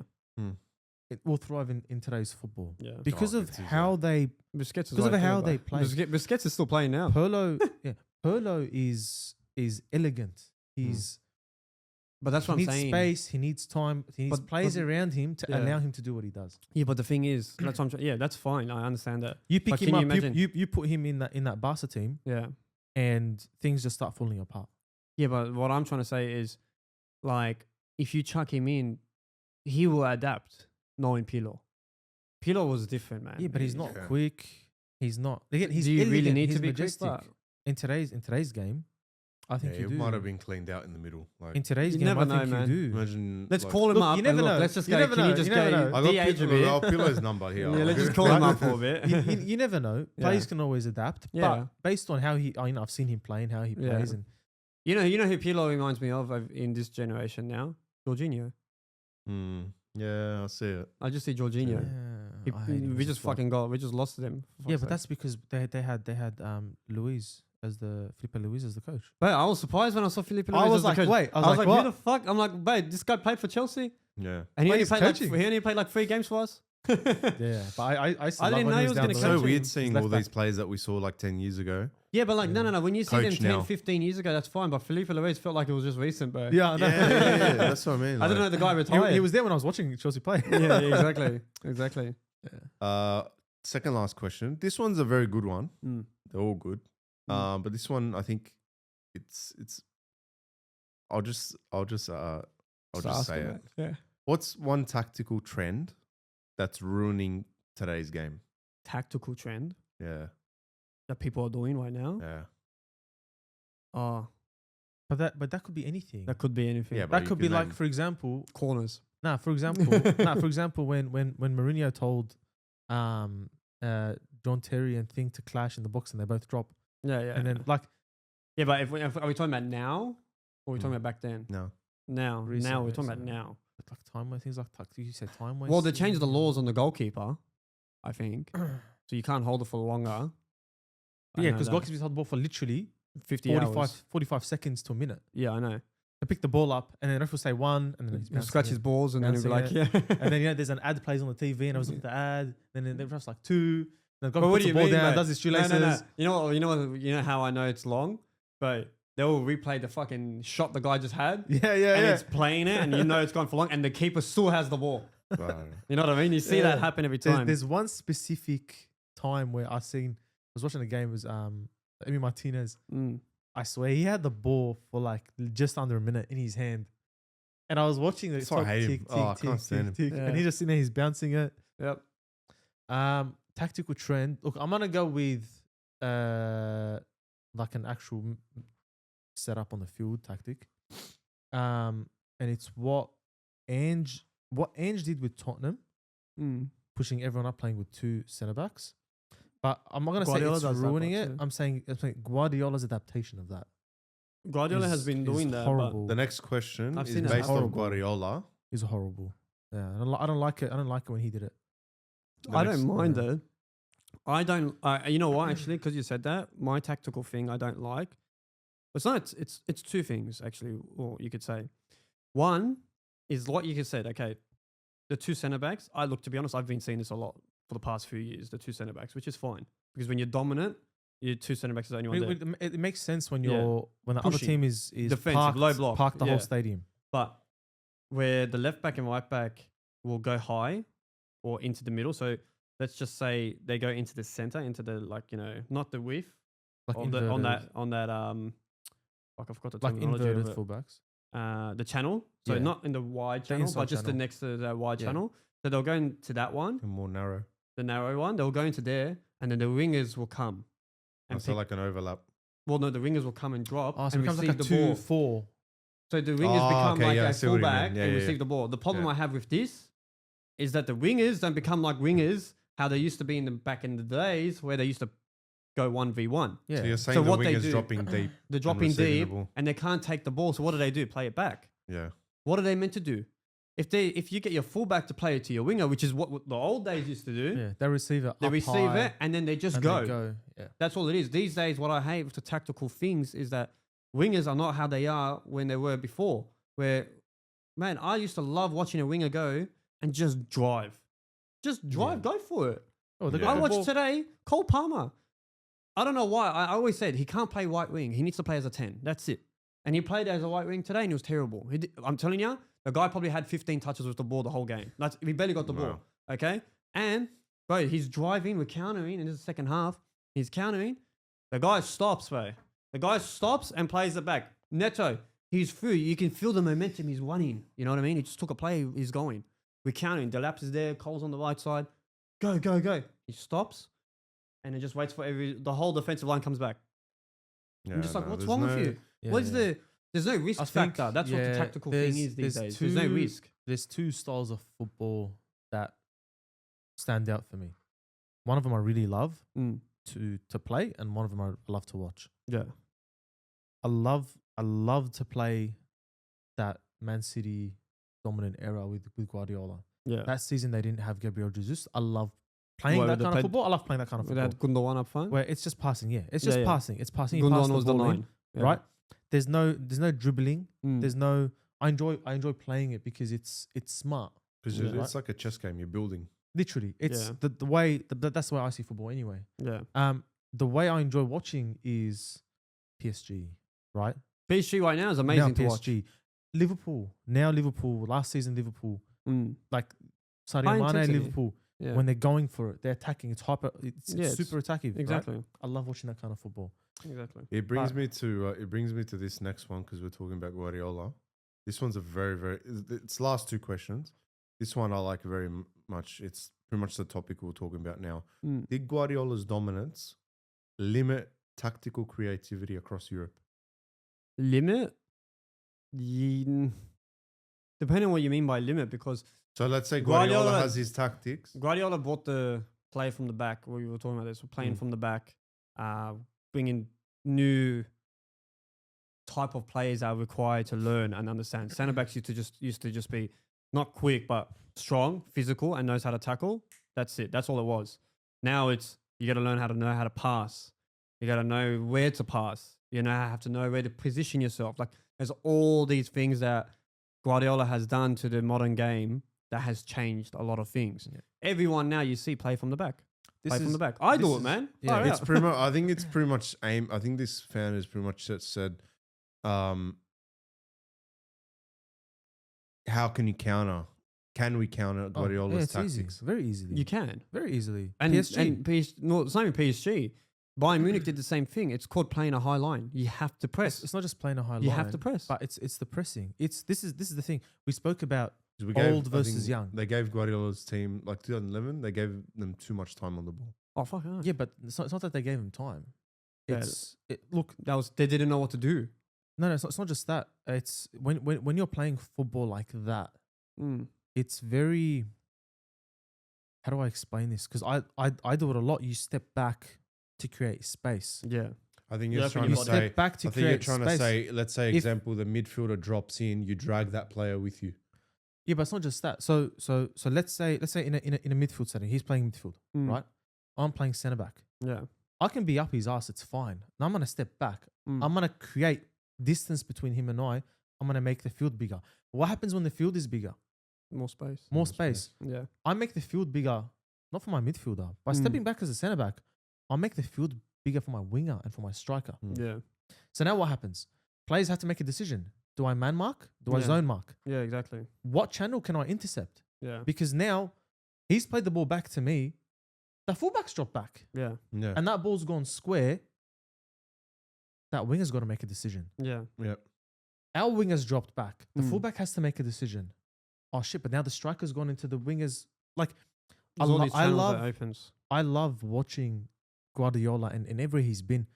It will thrive in today's football. Yeah. Because of how they play. Busquets is still playing now. Pirlo is elegant. But that's what I'm saying. He needs space. He needs time. He needs players around him to allow him to do what he does. Yeah, but the thing is, that's what that's fine. I understand that. You pick him up. You put him in that Barca team. Yeah, and things just start falling apart. Yeah, but what I'm trying to say is, like, if you chuck him in, he will adapt. Knowing Pirlo was different, man. Yeah, but he's not quick. He's not. Again, do you really need to be majestic in today's game? I think you do. He might have been cleaned out in the middle. Like in today's game, I think you do. Imagine. Let's call him up. You never know. Let's just go. Can you just go? I got Pirlo's number here. Yeah, let's just call him up for a bit. You never know. Players can always adapt. But based on how I've seen him play and how he plays, and you know who Pirlo reminds me of in this generation now? Jorginho. Yeah, I see it. I just see Jorginho. We just lost to them. Yeah, but that's because they had Felipe Luis as the coach. But I was surprised when I saw Felipe Luis as the coach. I was like, who the fuck? I'm like, babe, this guy played for Chelsea. Yeah. And he only played like 3 games for us. Yeah, but I didn't know he was going to coach. It's so weird seeing all these players that we saw like 10 years ago. Yeah, but like, no. When you see them 10, 15 years ago, that's fine. But Felipe Luis felt like it was just recent, bro. Yeah, yeah, that's what I mean. I didn't know the guy retired. He was there when I was watching Chelsea play. Yeah, exactly. Yeah. Second last question. This one's a very good one. They're all good. But this one, I think it's. I'll just say it. Yeah. What's one tactical trend that's ruining today's game? Tactical trend? Yeah. That people are doing right now? Yeah. Oh. But that could be anything. That could be anything. Yeah, that could be like, for example, corners. For example, when Mourinho told John Terry and Thing to clash in the box and they both drop. Yeah. And then like, yeah, but if are we talking about now or are we talking about back then? No. Now we're talking about now. But like time waste, things like you said time waste. Well, they changed the laws on the goalkeeper, I think, so you can't hold it for longer. Yeah, because goalkeepers hold the ball for literally 45 seconds to a minute. Yeah, I know. They pick the ball up and then the ref will say one, and then he'll scratch his balls and then he'll be like, yeah. And then there's an ad plays on the TV and I was looking at the ad. Then the ref's like 2. Then the guy puts what do the you ball mean, down, mate? does his shoelaces. No. You know how I know it's long, but they will replay the fucking shot the guy just had. Yeah. And it's playing it, and you know it's gone for long, and the keeper still has the ball. You know what I mean? You see that happen every time. There's one specific time where I was watching a game. It was Emi Martinez. I swear he had the ball for like just under a minute in his hand, And I was watching it. That's why I hate him. Tick, Oh, I tick, can't tick, stand him. tick, Yeah. and he's just sitting there. He's bouncing it. Yep. Tactical trend. Look, I'm gonna go with like an actual setup on the field tactic. And it's what Ange did with Tottenham, pushing everyone up, playing with 2 centre backs. But I'm not gonna Guardiola say does it's that ruining part it. too. I'm saying Guardiola's adaptation of that Guardiola has is- been is doing that. horrible. The next question I've is seen it based on horrible. Guardiola. Is horrible. Yeah, I don't like it. I don't like it when he did it. But I don't mind yeah. it. I don't. You know why? Actually, because you said that, my tactical thing I don't like. It's not. It's 2 things actually, or you could say. One is what you said. Okay, the 2 centre backs. To be honest, I've been seeing this a lot for the past few years. The 2 centre backs, which is fine because when you're dominant, your 2 centre backs is the only one there. It makes sense when Yeah. you're when the other Pushing. team is Defensive, parked, low block, parked the yeah. whole stadium. But where the left back and right back will go high or into the middle. So let's just say they go into the center, into the not the width Like on that fuck, I forgot the like terminology inverted of fullbacks. the channel. So Yeah. not in the wide The channel, inside but just the channel. next to that wide Yeah. channel. So they'll go into that one, And more narrow. the narrow one. They'll go into there, and then the wingers will come. And so like an overlap. Well, no, the wingers will come and drop Oh, so and it becomes receive like a the ball. 2-4. So the wingers Oh, become okay, like yeah, I a see what you mean. fullback Yeah, and yeah, receive yeah. the ball. The problem Yeah. I have with this is that the wingers don't become like wingers how they used to be back in the days where they used to go 1v1. Yeah. So you're saying So the what they wingers do- dropping deep. They're dropping receiving the deep ball. and they can't take the ball. So what do? Play it back. Yeah. What are they meant to do? If you get your fullback to play it to your winger, which is what the old days used to do, Yeah, they receive it. they up receive high it and then they just and go. they go. Yeah. That's all it is. These days, what I hate with the tactical things is that wingers are not how they are when they were before. Where, man, I used to love watching a winger go and just drive. Just drive, Yeah. go for it. Oh, they Yeah. got I the watched ball. today Cole Palmer. I don't know why. I always said he can't play right wing. He needs to play as a 10. That's it. And he played as a right wing today and he was terrible. I'm telling you, the guy probably had 15 touches with the ball the whole game. He barely got the ball. Wow. Okay? And, bro, he's driving, we're countering in the second half. He's countering. The guy stops, bro. The guy stops and plays it back. Neto, he's through. You can feel the momentum. He's running. You know what I mean? He just took a play. He's going. We're countering. Delap's is there. Cole's on the right side. Go, go, go. He stops and it just waits for the whole defensive line comes back. Yeah, I'm just like, no, what's there's wrong with no- you? Yeah, What's yeah. There's no risk I think, factor. That's what the yeah, tactical thing is these days. There's no risk. There's 2 styles of football that stand out for me. One of them I really love to play, and one of them I love to watch. Yeah. I love to play that Man City dominant era with Guardiola. Yeah. That season they didn't have Gabriel Jesus. I love playing What, that they kind of played- football. I love playing that kind of They football. had Gundogan up front. Where it's just passing, it's Yeah, just yeah. passing. It's passing. You pass Gundogan the was the ball in, 9. Yeah. right? There's no dribbling. Mm. There's no. I enjoy playing it because it's smart. Because Yeah. it's like a chess game. You're building. Literally, it's Yeah. the way that's the way I see football anyway. Yeah. The way I enjoy watching is PSG, right? PSG right now is amazing Now to watch. PSG, Liverpool. Last season Liverpool, Mm. like Sadio High Mane, intensity. Liverpool. Yeah. When they're going for it, they're attacking. It's hyper. It's Yeah, it's- super attacking. exactly. Right? I love watching that kind of football. Exactly. It brings me to this next one because we're talking about Guardiola. This one's a very it's last 2 questions. This one I like very much. It's pretty much the topic we're talking about now. Mm. Did Guardiola's dominance limit tactical creativity across Europe? Limit? Depending on what you mean by limit, because So let's say Guardiola Guardiola- has his tactics. Guardiola brought the play from the back. We were talking about this. We're playing from the back, bringing new type of players that are required to learn and understand. Centre backs used to just be not quick but strong, physical, and knows how to tackle. That's it. That's all it was. Now it's you got to know how to pass. You got to know where to pass. You have to know where to position yourself. Like there's all these things that Guardiola has done to the modern game that has changed a lot of things. Yeah. Everyone now you see play from the back. Play from the back. I this do it, is- man. yeah, Far It's out. pretty much. I think it's pretty much aim. I think this fan has pretty much said, how can you counter? Can we counter Guardiola's it's easy. tactics? Very easily. You can. Very easily. And PSG. no, it's not even PSG. Bayern Munich did the same thing. It's called playing a high line. You have to press. It's not just playing a high line. You have to press. But it's the pressing. This is the thing we spoke about. We Old I versus think young. They gave Guardiola's team, like 2011, they gave them too much time on the ball. Oh fuck yeah. Yeah, but it's not that they gave him time. Yeah. Look, They didn't know what to do. no, it's not just that. It's when you're playing football like that, it's very. How do I explain this? Because I do it a lot. You step back to create space. Yeah. I think Yeah, you're for trying your to body. say. Step back to I think you're create trying space. to say. Let's say, If- example, the midfielder drops in, you drag that player with you. Yeah, but it's not just that. So let's say in a midfield setting, he's playing midfield, right? I'm playing centre back. Yeah. I can be up his ass. It's fine. Now I'm gonna step back. I'm gonna create distance between him and I. I'm gonna make the field bigger. What happens when the field is bigger? More space. More space. Yeah. I make the field bigger, not for my midfielder. By stepping back as a centre back, I'll make the field bigger for my winger and for my striker. Yeah. So now what happens? Players have to make a decision. Do I man mark? Do I Yeah. zone mark? Yeah, exactly. What channel can I intercept? Yeah. Because now he's played the ball back to me. The fullback's dropped back. Yeah. Yeah. And that ball's gone square. That winger's got to make a decision. Yeah. Yeah. Our winger's dropped back. The Mm. fullback has to make a decision. Oh shit! But now the striker's gone into the winger's. Like, There's all these I channels love that opens. I love watching Guardiola and everywhere he's been.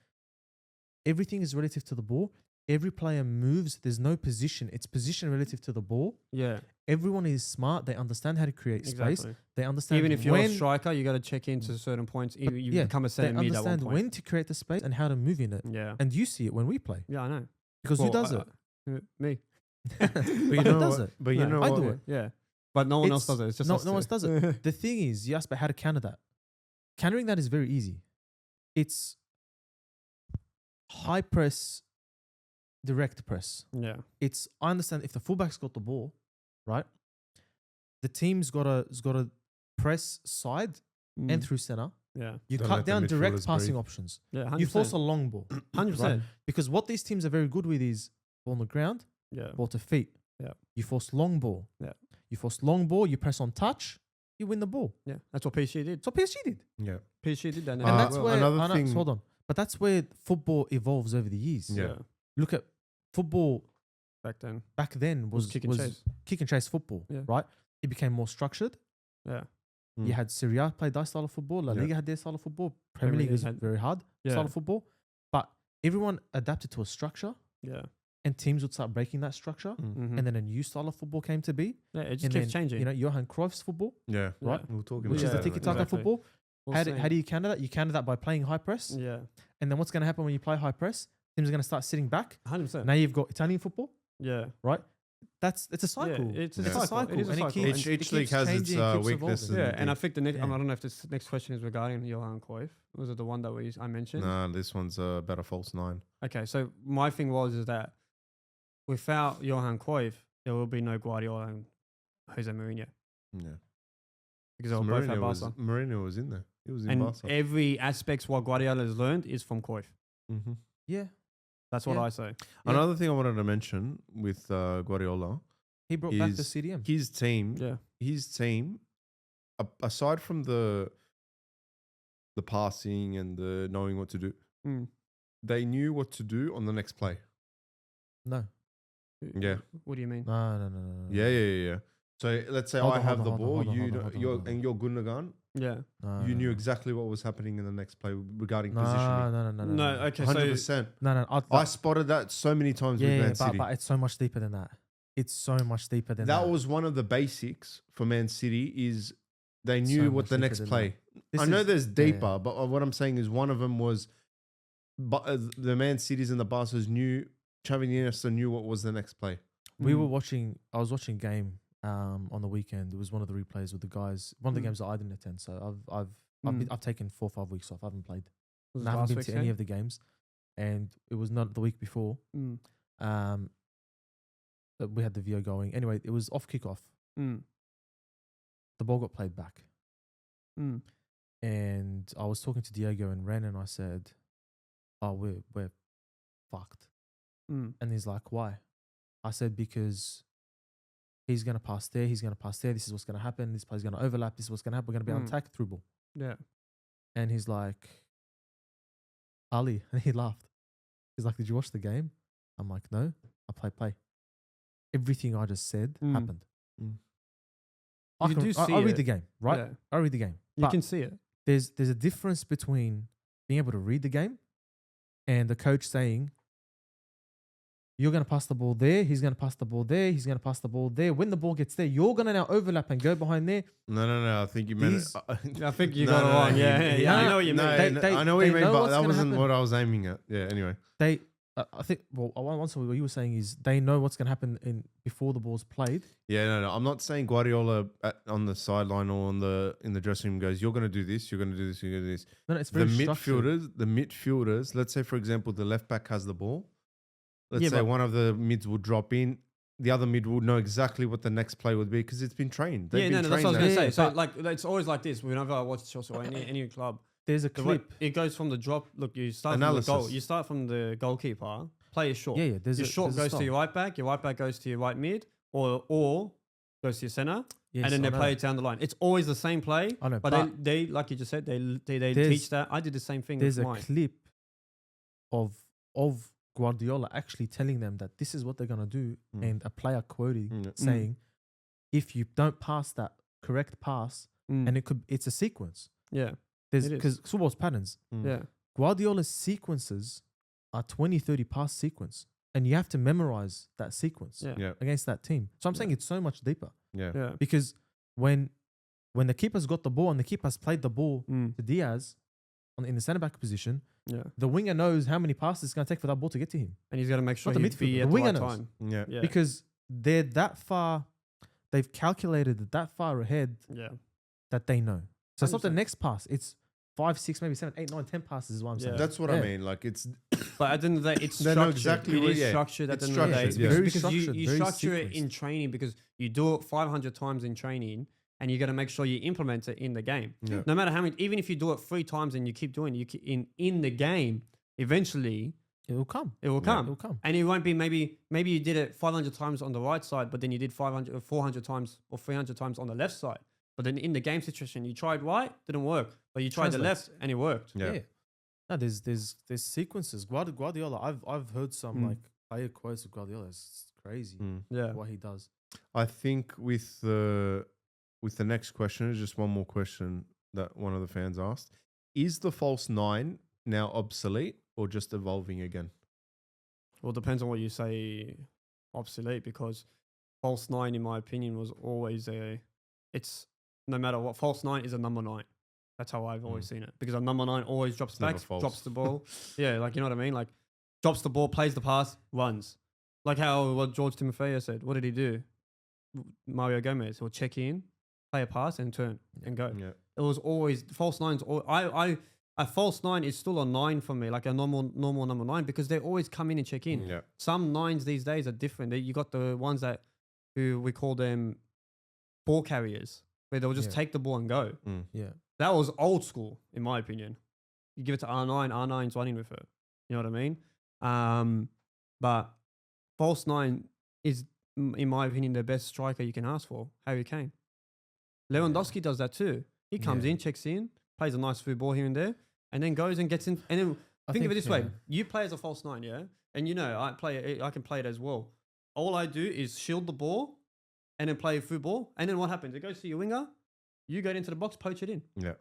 Everything is relative to the ball. Every player moves. There's no position. It's position relative to the ball. Yeah. Everyone is smart. They understand how to create space. Exactly. They understand Even if you're a when striker, you got to check into certain points. You yeah, become a they centre mid at one understand point. when to create the space and how to move in it. Yeah. And you see it when we play Yeah, I know. because who Well, does it? Me. But you who know does what? it? But you No, know I what? do it. Yeah. But no one else It's- does it. It's just no us one two. else does it. The thing is, you asked about how to counter that. Countering that is very easy. It's high press, direct press. Yeah. It's I understand if the fullback's got the ball, right? The team's gotta press side and through center. Yeah. You Don't cut let the down direct midfielders passing breathe. options. Yeah. 100%. You force a long ball. 100%. Because what these teams are very good with is ball on the ground, Yeah. ball to feet. Yeah. You force long ball. Yeah. You force long ball, you press on touch, you win the ball. Yeah. That's what PSG did. That's what PSG did. Yeah. PSG did that. And Uh, that's well, where another I know- thing- so hold on. But that's where football evolves over the years. Yeah. Look at football Back then. back then was kick and chase. kick and chase football, Yeah. right? It became more structured. Yeah. You had Serie A played that style of football. La Yeah. Liga had their style of football. Premier League was had- very hard Yeah. style of football. But everyone adapted to a structure, Yeah. and teams would start breaking that structure. Mhm. And then a new style of football came to be. Yeah, it just And keeps then, changing. you know, Johan Cruyff's football, Yeah. right? Yeah. We're talking which about is the that tiki right taka now. Exactly. football. Well How said. do you counter that? You counter that by playing high press. Yeah. And then what's going to happen when you play high press? Teams are going to start sitting back. 100%. Now you've got Italian football, Yeah. right? It's a cycle. Yeah, it's a Yeah. cycle. It is a and it cycle. keeps, Each it league keeps has its, changing, it keeps weaknesses. evolving. Yeah, and I think the next, Yeah. I don't know if this next question is regarding Johan Cruyff. Was it the one that I mentioned? Nah, this one's about a false nine. Okay, so my thing is that without Johan Cruyff, there will be no Guardiola and Jose Mourinho Yeah. because they were both at Barca. Mourinho was in there. He was in And Barca. every aspect what Guardiola has learned is from Cruyff. Mm-hmm. Yeah. That's what Yeah. I say. Yeah. Another thing I wanted to mention with Guardiola, He brought back the is CDM. his team, Yeah. aside from the passing and the knowing what to do, Mm. they knew what to do on the next play. No. Yeah. What do you mean? No. Yeah. So let's say Hold I on, have hold the on, ball, hold on, you hold on, know, hold on, you're hold on. and you're Gundogan, Yeah. you knew exactly what was happening in the next play regarding No, positioning. No, okay, so 100%. No. I spotted that so many times with Yeah, Man City. but it's so much deeper than that. It's so much deeper than that. That was one of the basics for Man City is they knew So what much the deeper next than play. This I know is- there's yeah, deeper, yeah. but what I'm saying is one of them was the Man Cities and the Barca's knew, Xavi Iniesta knew what was the next play. We Mm. were watching. I was watching game on the weekend. It was one of the replays with the guys. One of the Mm. games that I didn't attend. So I've taken 4 or 5 weeks off. I haven't played. Was it I haven't last been week's to any game? of the games, and it was not the week before. Mm. That we had the VO going. Anyway, it was off kickoff. Mm. The ball got played back, Mm. and I was talking to Diego and Ren, and I said, "Oh, we're fucked." Mm. And he's like, "Why?" I said, "Because he's gonna pass there. He's gonna pass there. This is what's gonna happen. This play's gonna overlap. This is what's gonna happen. We're gonna be on Mm. attack through ball." Yeah. And he's like, Ali, and he laughed. He's like, "Did you watch the game?" I'm like, "No, I play. Everything I just said happened." You do see I read it. the game, right? Yeah. I read the game. You But can see it. there's a difference between being able to read the game and the coach saying, "You're going to pass the ball there. He's going to pass the ball there. He's going to pass the ball there. When the ball gets there, you're going to now overlap and go behind there." No. I think you meant These- it. I think you No, got no, it no, wrong. he- Yeah. I know what you mean. I know what you they mean, know but what's that gonna wasn't happen. what I was aiming at. Yeah. Anyway. They, I think, well, one thing what you were saying is they know what's going to happen before the ball's played. Yeah. No. I'm not saying Guardiola on the sideline or in the dressing room goes, "You're going to do this. You're going to do this. You're going to do this." No, it's very structured. The midfielders. Let's say, for example, the left back has the ball. Let's Yeah, say but- one of the mids will drop in. The other mid will know exactly what the next play would be because it's been trained. They've been That's what I was trained going to that- say. So, but- like, it's always like this. Whenever I watch Chelsea or any club, There's a the way clip. it goes from the drop. Look, you start from Analysis. the goal. You start from the goalkeeper. Play is short. Yeah. There's Your short there's a goes to style. your right back. Your right back goes to your right mid, or goes to your center, Yes, and then I they know play that. it down the line. It's always the same play. I know, But but they like you just said, they There's- teach that. I did the same thing there's with a mine. clip of Guardiola actually telling them that this is what they're gonna do, and a player quoting saying, "If you don't pass that correct pass, and it's a sequence." Yeah. There's It is. because football's patterns. Yeah. Guardiola's sequences are 20, 30 pass sequence, and you have to memorize that sequence Yeah. Yeah. against that team. So I'm saying Yeah. it's so much deeper Yeah. Yeah. because when the keeper's got the ball and the keeper's played the ball Mm. to Diaz in the centre back position, Yeah. the winger knows how many passes it's going to take for that ball to get to him. And he's got to make sure Not the he midfielder, be the at the winger right knows. time. Yeah. Yeah. Because they're that far, they've calculated it that far ahead Yeah. that they know. So it's not the 100%. next pass. It's 5, 6, maybe 7, 8, 9, 10 passes is what I'm saying. Yeah. That's what Yeah. I mean. Like it's But at the end of the day, it's They know structured. exactly It what- is yeah. structured at It's the end of the day. structured, yeah. Very Because you structured, very structure it in sequenced. training because you do it 500 times in training and you got to make sure you implement it in the game. Yeah. No matter how many, even if you do it 3 times and you keep doing it, in the game, eventually It will come. it will It come. will come. And it won't be maybe you did it 500 times on the right side, but then you did 500 or 400 times or 300 times on the left side. But then in the game situation, you tried right, didn't work. But you tried the Translates. left and it worked. yeah. No, there's sequences. Guardiola, I've heard some like player quotes of Guardiola. It's crazy Yeah. what he does. I think with the next question is just one more question that one of the fans asked: is the false 9 now obsolete or just evolving again? Well, it depends on what you say obsolete because false 9, in my opinion, was always it's no matter what, false 9 is a number 9. That's how I've always seen it because a number 9 always drops never back, false. drops the ball. Yeah, like, you know what I mean? Like, drops the ball, plays the pass, runs. Like what George Timofeo said. What did he do? Mario Gomez will check in, play a pass and turn and go. Yeah. It was always false 9s. A false 9 is still a 9 for me, like a normal number 9 because they always come in and check in. Yeah. Some 9s these days are different. You got the ones who we call them ball carriers, where they'll just Yeah. take the ball and go. Yeah. That was old school, in my opinion. You give it to R9, R9's running with it. You know what I mean? But false 9 is, in my opinion, the best striker you can ask for, Harry Kane. Lewandowski does that too. He comes Yeah. in, checks in, plays a nice through ball here and there, and then goes and gets in. And then think of it this way: you play as a false 9, yeah, and you know I can play it as well. All I do is shield the ball, and then play through ball, and then what happens? It goes to your winger. You go into the box, poach it in. Yeah.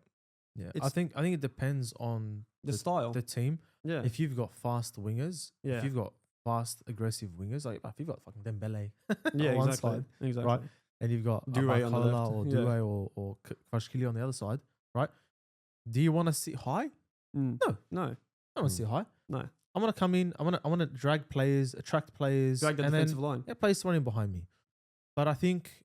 Yeah. It's- I think it depends on The style. the team. Yeah. If you've got fast wingers, Yeah. if you've got fast aggressive wingers, like if you've got fucking Dembele yeah, on one exactly. side, Exactly. right? And you've got Doué on the Barcola left. or Yeah. Doué or Kvaratskhelia on the other side, right? Do you want to sit high? Mm. No. No. I don't want to sit high. No. I'm gonna come in. I want to drag players, attract players, Drag the and defensive then line. players running behind me. But I think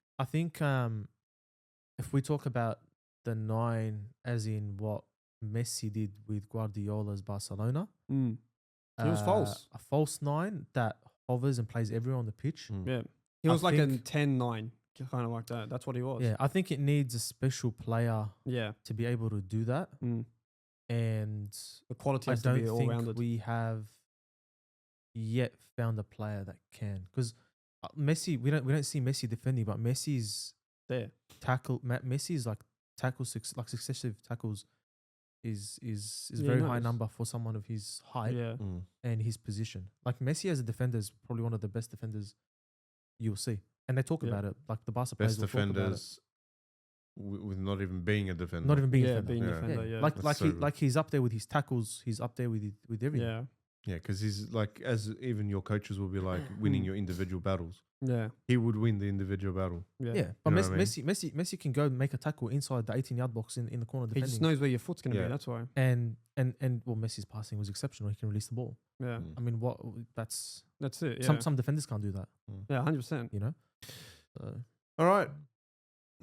if we talk about the 9, as in what Messi did with Guardiola's Barcelona, Mm. It was false. a false 9 that hovers and plays everywhere on the pitch. Yeah. He I was like a think- 10-9, kind of like that. That's what he was. Yeah, I think it needs a special player Yeah. to be able to do that, Mm. and The quality I has to be don't all think rounded. we have yet found a player that can. Because Messi, we don't see Messi defending, but Messi's There. Messi's like successive tackles is Yeah, very high nice. number for someone of his height Yeah. and his position. Like Messi as a defender is probably one of the best defenders you'll see, and they talk Yeah. about it. Like the Barca players Best will talk about it. defenders with not even being a defender. Not even being a Yeah, defender. being Yeah. defender. Yeah. Like That's so good. like he's up there with his tackles. He's up there with everything. Yeah. Yeah, because he's like, as even your coaches will be like winning your individual battles. Yeah. He would win the individual battle. Yeah. Yeah, but You know Messi, what I mean? Messi can go make a tackle inside the 18-yard box in the corner He defending. just knows where your foot's gonna Yeah. be. That's why. and well, Messi's passing was exceptional. He can release the ball. Yeah. Mm. I mean, that's That's it. Yeah. some defenders can't do that. Yeah. 100%. You know. So, All right,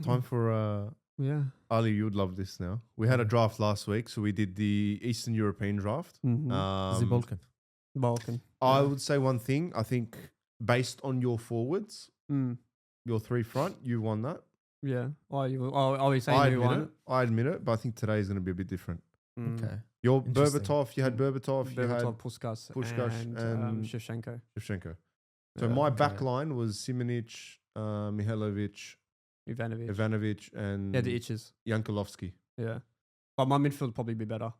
time for Yeah. Ali. You would love this now. We had a draft last week, so we did the Eastern European draft. Mm-hmm. the Balkan. Balkan. I Yeah. would say one thing. I think based on your forwards, your three front, you won that. Yeah. Oh, we saying I who admit won it. I admit it, but I think today is going to be a bit different. Okay. Your Interesting. Berbatov, you had Berbatov, you had Berbatov, Puskas, Puskás and and- Shevchenko. Shevchenko. So Yeah. my okay. back line was Simonic, Mihailovic, Ivanovic. Ivanovic, and Yeah, the itches. Jankulovski. Yeah. But my midfield would probably be better.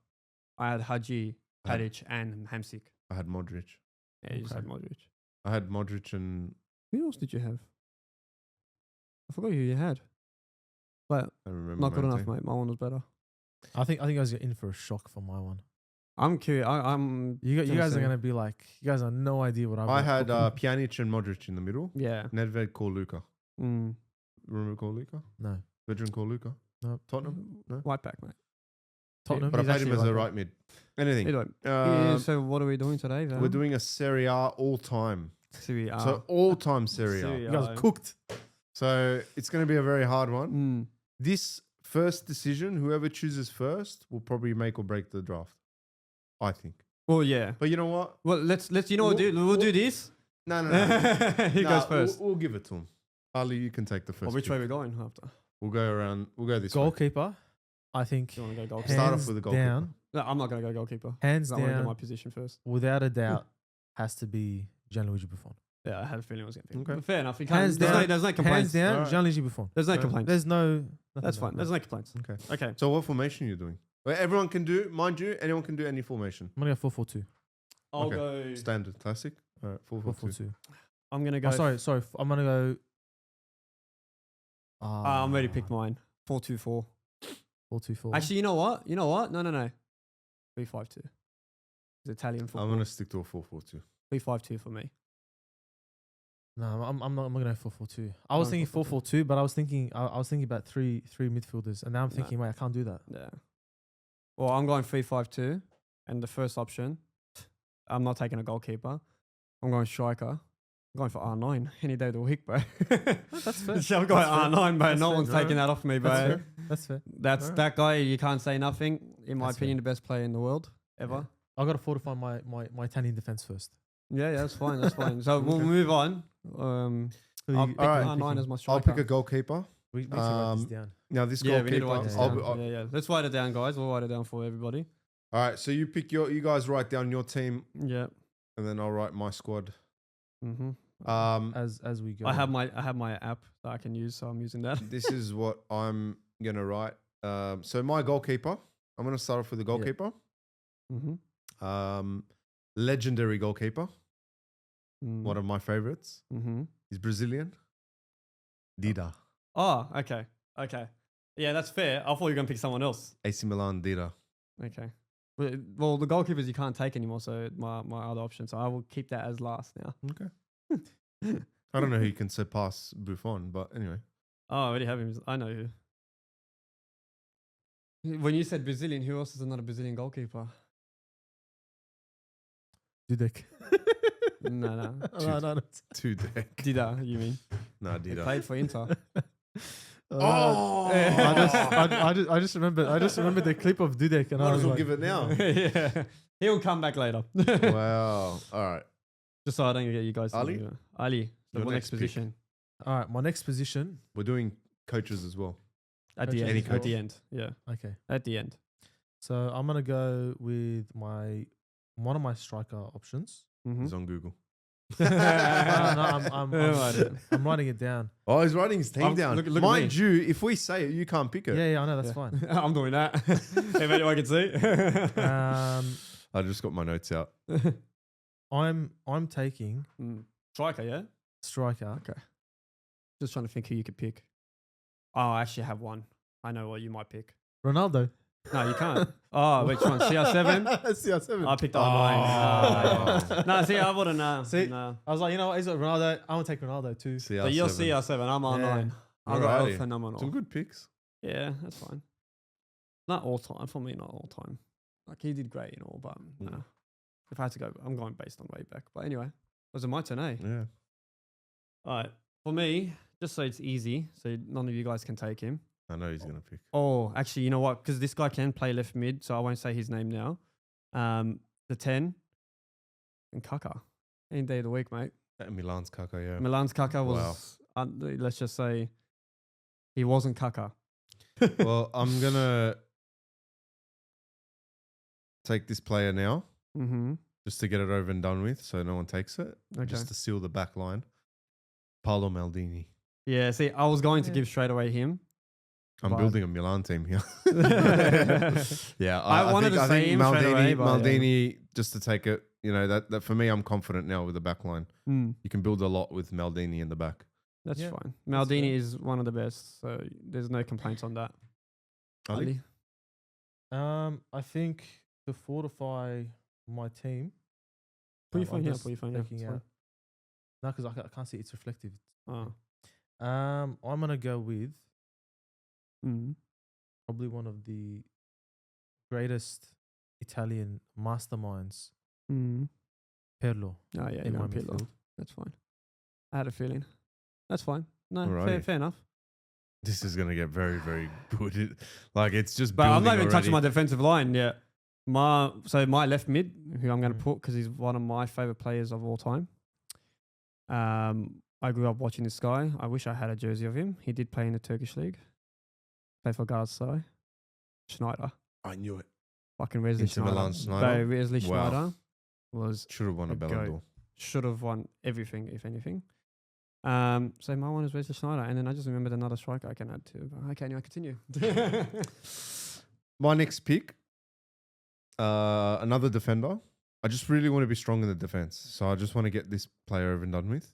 I had Hadji, I had- Tadic, and Hamsik. I had Modric. Yeah, you just Okay. had Modric. I had Modric and Who else did you have? I forgot who you had. But I don't remember. not good my enough, team. mate. My one was better. I think I was in for a shock for my one. I'm curious. I'm. You guys are say- gonna be like, you guys have no idea what I've I got. had Pjanic and Modric in the middle. Yeah. Nedved, Luka. Mm. Remember Luka? No. Veteran Luka. No. Tottenham. No? White back, mate. Tottenham. But I He's played him actually as a right right mid. Anything. Anyway, so what are we doing today? Then? We're doing a Serie A all time. Serie A. So all time Serie A. Serie You guys A. are cooked. So it's going to be a very hard one. Mm. This first decision, whoever chooses first, will probably make or break the draft. I think. Well, yeah. But you know what? Well, let's. You know what? We'll do this. No. He Nah, goes first. We'll give it to him. Ali, you can take the first. Well, which pick. way are we going after? We'll go around. We'll go this way. Goalkeeper. I think Do you want to go goalkeeper? Start off hands with the goalkeeper. down, No, I'm not going to go goalkeeper. hands I want to get my down, position first. without a doubt, has to be Gianluigi Buffon. Yeah, I had a feeling it was going to be. Okay. But fair enough. You can't, Hands there's, down. no, there's no complaints. Hands down, Alright. Gianluigi Buffon. There's no Okay. complaints. There's no. That's fine. There's no complaints. Okay. Okay. So what formation are you doing? Well, everyone can do. Mind you, anyone can do any formation. I'm gonna go 4-4-2. I'll Okay. go. Standard, classic. All right, 4-4-2. 4-4-2. I'm going to go. Oh, sorry. I'm gonna go. I'm already picked mine. 4-2-4. 4-2-4. Actually, you know what? No. 3-5-2. It's Italian football. I'm gonna stick to a 4-4-2. 3-5-2 for me. No, I'm not gonna go 4-4-2. I was Going thinking 4-4-2, but I was thinking about three midfielders, and now I'm thinking, wait, I can't do that. Yeah. Well, I'm going 3-5-2, and the first option, I'm not taking a goalkeeper. I'm going striker. I'm going for R9 any day of the week, bro. That's fair. So I'm going That's fair. R9, bro. That's No fair. one's taking that off me, bro. That's fair. That's fair. That's Alright. that guy. You can't say nothing. In my That's opinion, the best player in the world ever. I got to fortify my Italian defense first. Yeah, that's fine. That's fine. So we'll Okay. move on. I'll pick Alright. R9 as my I'll striker. pick a goalkeeper. We need to write this Um, down. Now this Yeah, we need goalkeeper. to write this I'll down. be- I'll- Yeah. Let's write it down, guys. We'll write it down for everybody. All right, so you pick you guys write down your team, Yeah. and then I'll write my squad. Mm-hmm. As we go. I have my app that I can use, so I'm using that. This is what I'm gonna write. So my goalkeeper. I'm gonna start off with the goalkeeper. Mm-hmm. Legendary goalkeeper. One of my favorites. Mm-hmm. He's Brazilian. Dida. Oh, okay. Yeah, that's fair. I thought you were gonna pick someone else. AC Milan Dida. Okay. Well, the goalkeepers you can't take anymore, so my other option. So I will keep that as last now. Okay. I don't know who can surpass Buffon, but anyway. Oh, I already have him. I know who. When you said Brazilian, who else is another Brazilian goalkeeper? Dudek. No. No. Two deck. Dida, you mean? Nah, He Dida. played for Inter. Oh! I just remember the clip of Dudek, and I Might was as well like, give it now. Yeah. He'll come back later. Wow. All right. Just so I don't get you guys. Ali? Ali. So Your what next next pick. position? all right, my next position. We're doing coaches as well. At the Coaches end. as well. At the end. Yeah. Okay, At the end. so I'm gonna go with one of my striker options. Mm-hmm. He's on Google. I'm writing it down. Oh, he's writing his team down. Look at Mind me. you, if we say it, you can't pick it. Yeah, I know that's fine. I'm doing that. If anyone can see. I just got my notes out. I'm taking Striker, yeah? striker. Okay. Just trying to think who you could pick. Oh, I actually have one. I know what you might pick. Ronaldo. No, you can't. Oh, which one? CR7? CR7. I picked R9. No, see, I wouldn't. See? No. I was like, you know what? He's got Ronaldo. I want to take Ronaldo too. So you're CR7. I'm R9. I got Alrighty. phenomenal. Some good picks. Yeah, that's fine. Not all time. For me, not all time. Like, he did great and all, but no. If I had to go, I'm going based on way back. But anyway, was it my turn, eh? Yeah. All right. For me, just so it's easy, so none of you guys can take him. I know he's going to pick. Oh, actually, you know what? Because this guy can play left mid, so I won't say his name now. The 10 and Kaka. Any day of the week, mate. Milan's Kaka, yeah. Milan's Kaka was, let's just say, he wasn't Kaka. Well, I'm going to take this player now just to get it over and done with so no one takes it. Okay. Just to seal the back line. Paolo Maldini. Yeah, see, I was going to give straight away him. I'm building a Milan team here. Yeah, I wanted to say him straight away, but Maldini, just to take it, you know, that for me, I'm confident now with the back line. You can build a lot with Maldini in the back. That's fine. Maldini is one of the best, so there's no complaints on that. Ali? I think to fortify my team. Put your phone here. just Put your phone here. taking It's out- No, because I can't see it's reflective. fine. I'm gonna go with Oh. probably one of the greatest Italian masterminds, Pirlo. Oh, yeah, in you my want Pirlo. midfield. That's fine. I had a feeling. That's fine. No, Alrighty. fair enough. This is going to get very, very good. Like, it's just But I'm not building even touching my already. defensive line yet. My left mid, who I'm going to put because he's one of my favorite players of all time. I grew up watching this guy. I wish I had a jersey of him. He did play in the Turkish league. Play for Galatasaray. Schneider. I knew it. Fucking Wesley Inter Schneider. Milan Schneider? Wesley Wow. Schneider was Should have won a goat. Ballon d'Or. Should have won everything, if anything. So my one is Wesley Schneider, and then I just remembered another striker I can add to. But okay, anyway, continue. My next pick, another defender. I just really want to be strong in the defense. So I just want to get this player over and done with.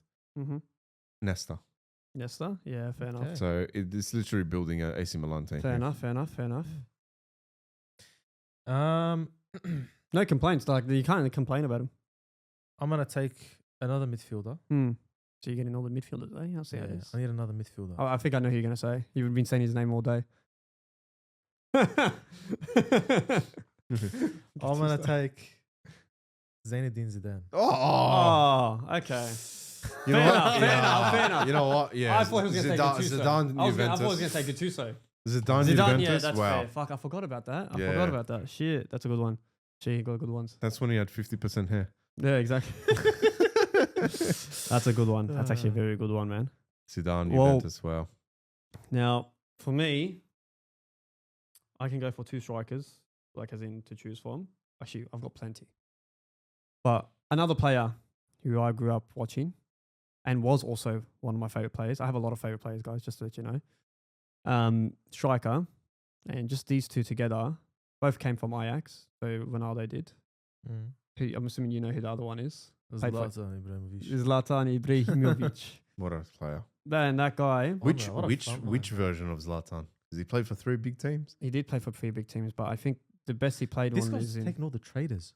Nesta. Yes, sir. Yeah, fair enough. Okay. So it's literally building a AC Milan team. Fair here. enough. Fair enough. Fair enough. I'm No complaints. Like you can't complain about him. gonna take another midfielder. So you're getting all the midfielders, eh? I'll see how it is. I need another midfielder. Oh, I think I know who you're gonna say. You've been saying his name all day. I'm gonna take Zinedine Zidane. Oh, okay. you Fair know what? enough, fair enough, fair enough. You know what? Yeah. I thought he was gonna say Gattuso. Zidane I thought he was Juventus. gonna say Gattuso. Zidane Zidane, yeah, Juventus. that's Wow. fair. Fuck, I forgot about that. I Yeah. forgot about that. Shit, that's a good one. Gee, he got good ones. That's when he had 50% hair. Yeah, exactly. That's a good one. That's actually a very good one, man. Zidane Well- Juventus. Wow. Now, for me, I can go for two strikers, like as in to choose from. Actually, I've got plenty. But another player who I grew up watching and was also one of my favorite players. I have a lot of favorite players, guys, just to let you know. Striker, and just these two together, both came from Ajax. So Ronaldo did. Who, I'm assuming you know who the other one is. Played for- Zlatan Ibrahimovic. Zlatan Ibrahimovic. What a player. Then that guy, Which what a which fun which version of Zlatan? Because he played for 3 big teams. he did play for 3 big teams, but I think the best he played This one guy's is in. taking all the traders.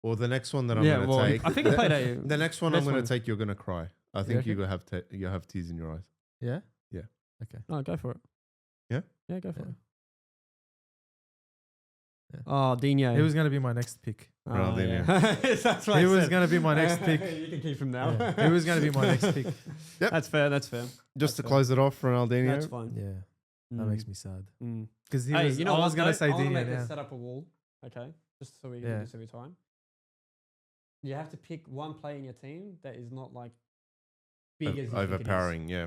Or the next one that I'm Yeah, going to well, take. I think he played a. The next one I'm best going one. to take, you're going to cry. I think reckon? you have tears in your eyes. Yeah. Yeah. Okay. No, go for it. Yeah? Yeah, go for Yeah. it. Yeah. Oh, Dino. He was gonna be my next pick. Ronaldinho. That's what He I was said. gonna be my next pick. You can keep him now. Yeah. He was gonna be my next pick. Yep. That's fair. That's fair. Just That's to fair. close it off, Ronaldinho. That's fine. Yeah. That makes me sad. Mm. Because he Hey, was. you know I what? was gonna though? say I wanna Dino make this now. set up a wall, okay? Just so we do Yeah. this every time. You have to pick one player in your team that is not like big as you think it is. Overpowering, yeah.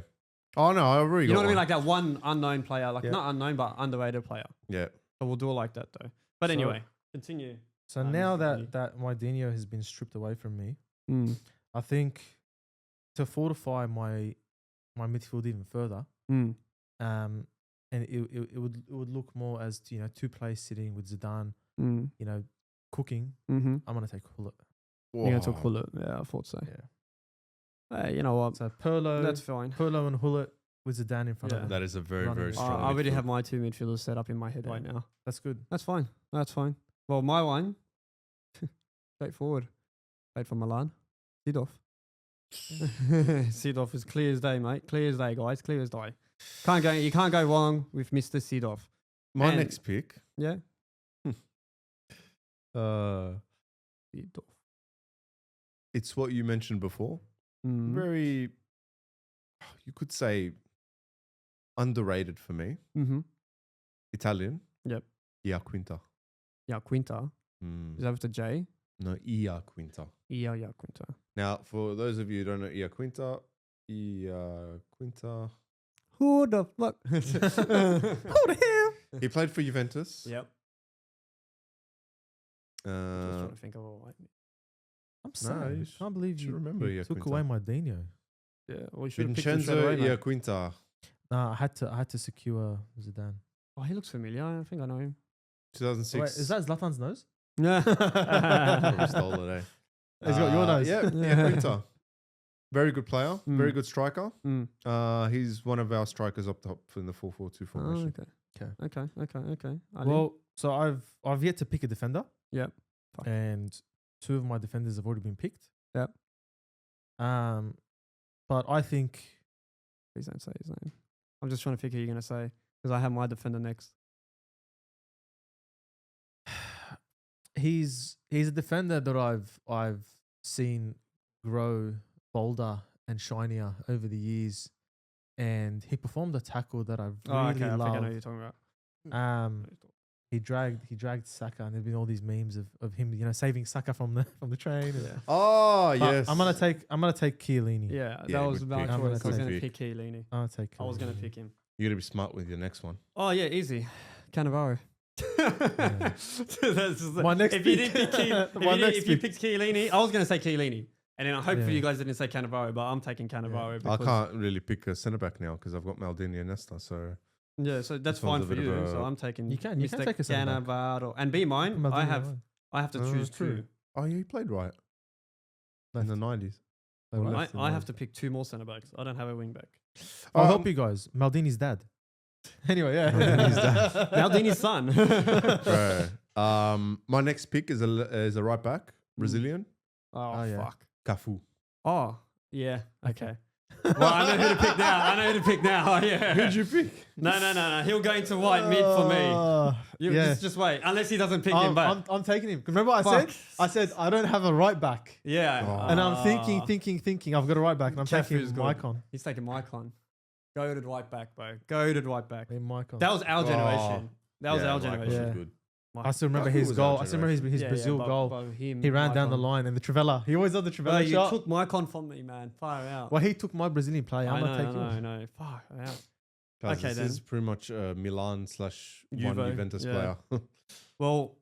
Oh, no, I already You know got what I mean? one. Like that one unknown player, like Yeah. not unknown but underrated player. Yeah. So we'll do it like that though. But So- anyway, continue. So This now is that really- that my Dino has been stripped away from me, I think to fortify my midfield even further, and it would look more as two players sitting with Zidane, cooking. I'm gonna take Hullet. You're going to talk Hullet. Yeah, I thought so. Yeah. You know what? So Pirlo, That's fine. Pirlo and Hullet with Zidane in front of them. That is a very, Running very it. strong. I already midfield. have my two midfielders set up in my head right now. That's good. That's fine. That's fine. Well, my one, straightforward. Played for Milan. Seedorf. Seedorf is clear as day, mate. Clear as day, guys. Clear as day. You can't go wrong with Mr. Seedorf. My next pick. Yeah. Seedorf. It's what you mentioned before. Very, you could say, underrated for me. Italian. Yep. Iaquinta. Iaquinta. Is that with the J? No, Iaquinta. Iaquinta. Now, for those of you who don't know Iaquinta, Who the fuck? Who the hell? he played for Juventus. Yep. Just trying to think of all right. I'm sorry. I can't believe you remember took Iaquinta. away my Dino. Yeah, well, you should have picked him straight away, mate. Iaquinta. No, I had to secure Zidane. Oh, he looks familiar. I think I know him. 2006. Wait, is that Zlatan's nose? Yeah. Probably stole it, eh? He's got your nose. Yeah, Iaquinta. Very good player. Very good striker. He's one of our strikers up top in the 4-4-2 formation. Okay. Well, so I've yet to pick a defender. Yep. And two of my defenders have already been picked. Yep. But I think... Please don't say his name. I'm just trying to figure who you're going to say because I have my defender next. He's a defender that I've seen grow bolder and shinier over the years, and he performed a tackle that I really I love. think I know who you're talking about. He dragged Saka, and there've been all these memes of him, saving Saka from the train. Yeah. Oh But yes. I'm gonna take Chiellini. Yeah, Yeah, that was good my pick. choice. I was Good going to pick. pick Chiellini. I'll take. I was going to Chiellini. pick him. You got to be smart with your next one. Oh yeah, easy. Cannavaro. My next if you pick. didn't pick if you picked Chiellini, I was going to say Chiellini, and then hopefully you guys didn't say Cannavaro, but I'm taking Cannavaro. I can't really pick a centre back now because I've got Maldini and Nesta. So Yeah, so that's This one's fine a for bit of you. a- So I'm taking You can Mr. take a centre back. Cannavaro. And be mine, Maldini I have to Oh, choose true. two. oh yeah, he played right in the 90s. I have to pick two more centre backs. I don't have a wing back. I'll help you guys. Maldini's dad. Anyway, yeah. Maldini's dad. Maldini's son. Bro. My next pick is a right back, Brazilian, Oh, yeah. fuck. Cafu. Oh, yeah. Okay. Well, I know who to pick now. Yeah. Who'd you pick? No. He'll go into white mid for me. Yeah. Just wait. Unless he doesn't pick him back. I'm taking him. Remember what Fuck. I said I don't have a right back. Yeah. Oh. And I'm thinking, I've got a right back, and I'm Cafu taking is good. Maicon. He's taking Maicon. Goated right back, bro. Goated right back. Maicon. That was our generation. That was Yeah, our Michael was generation. Yeah. good. I still remember Cafu his was goal. our I still remember his Yeah, Brazil but- goal. but him, He ran down the Maicon. line, and the Trivella. He always had the Bro, Trivella you shot. took Maicon from me, man. Fire out. Well, he took my Brazilian player. I'm gonna take yours. I know. Fuck out. Guys, Okay, this then. is pretty much Milan / one Juve, Juventus yeah. player. Well,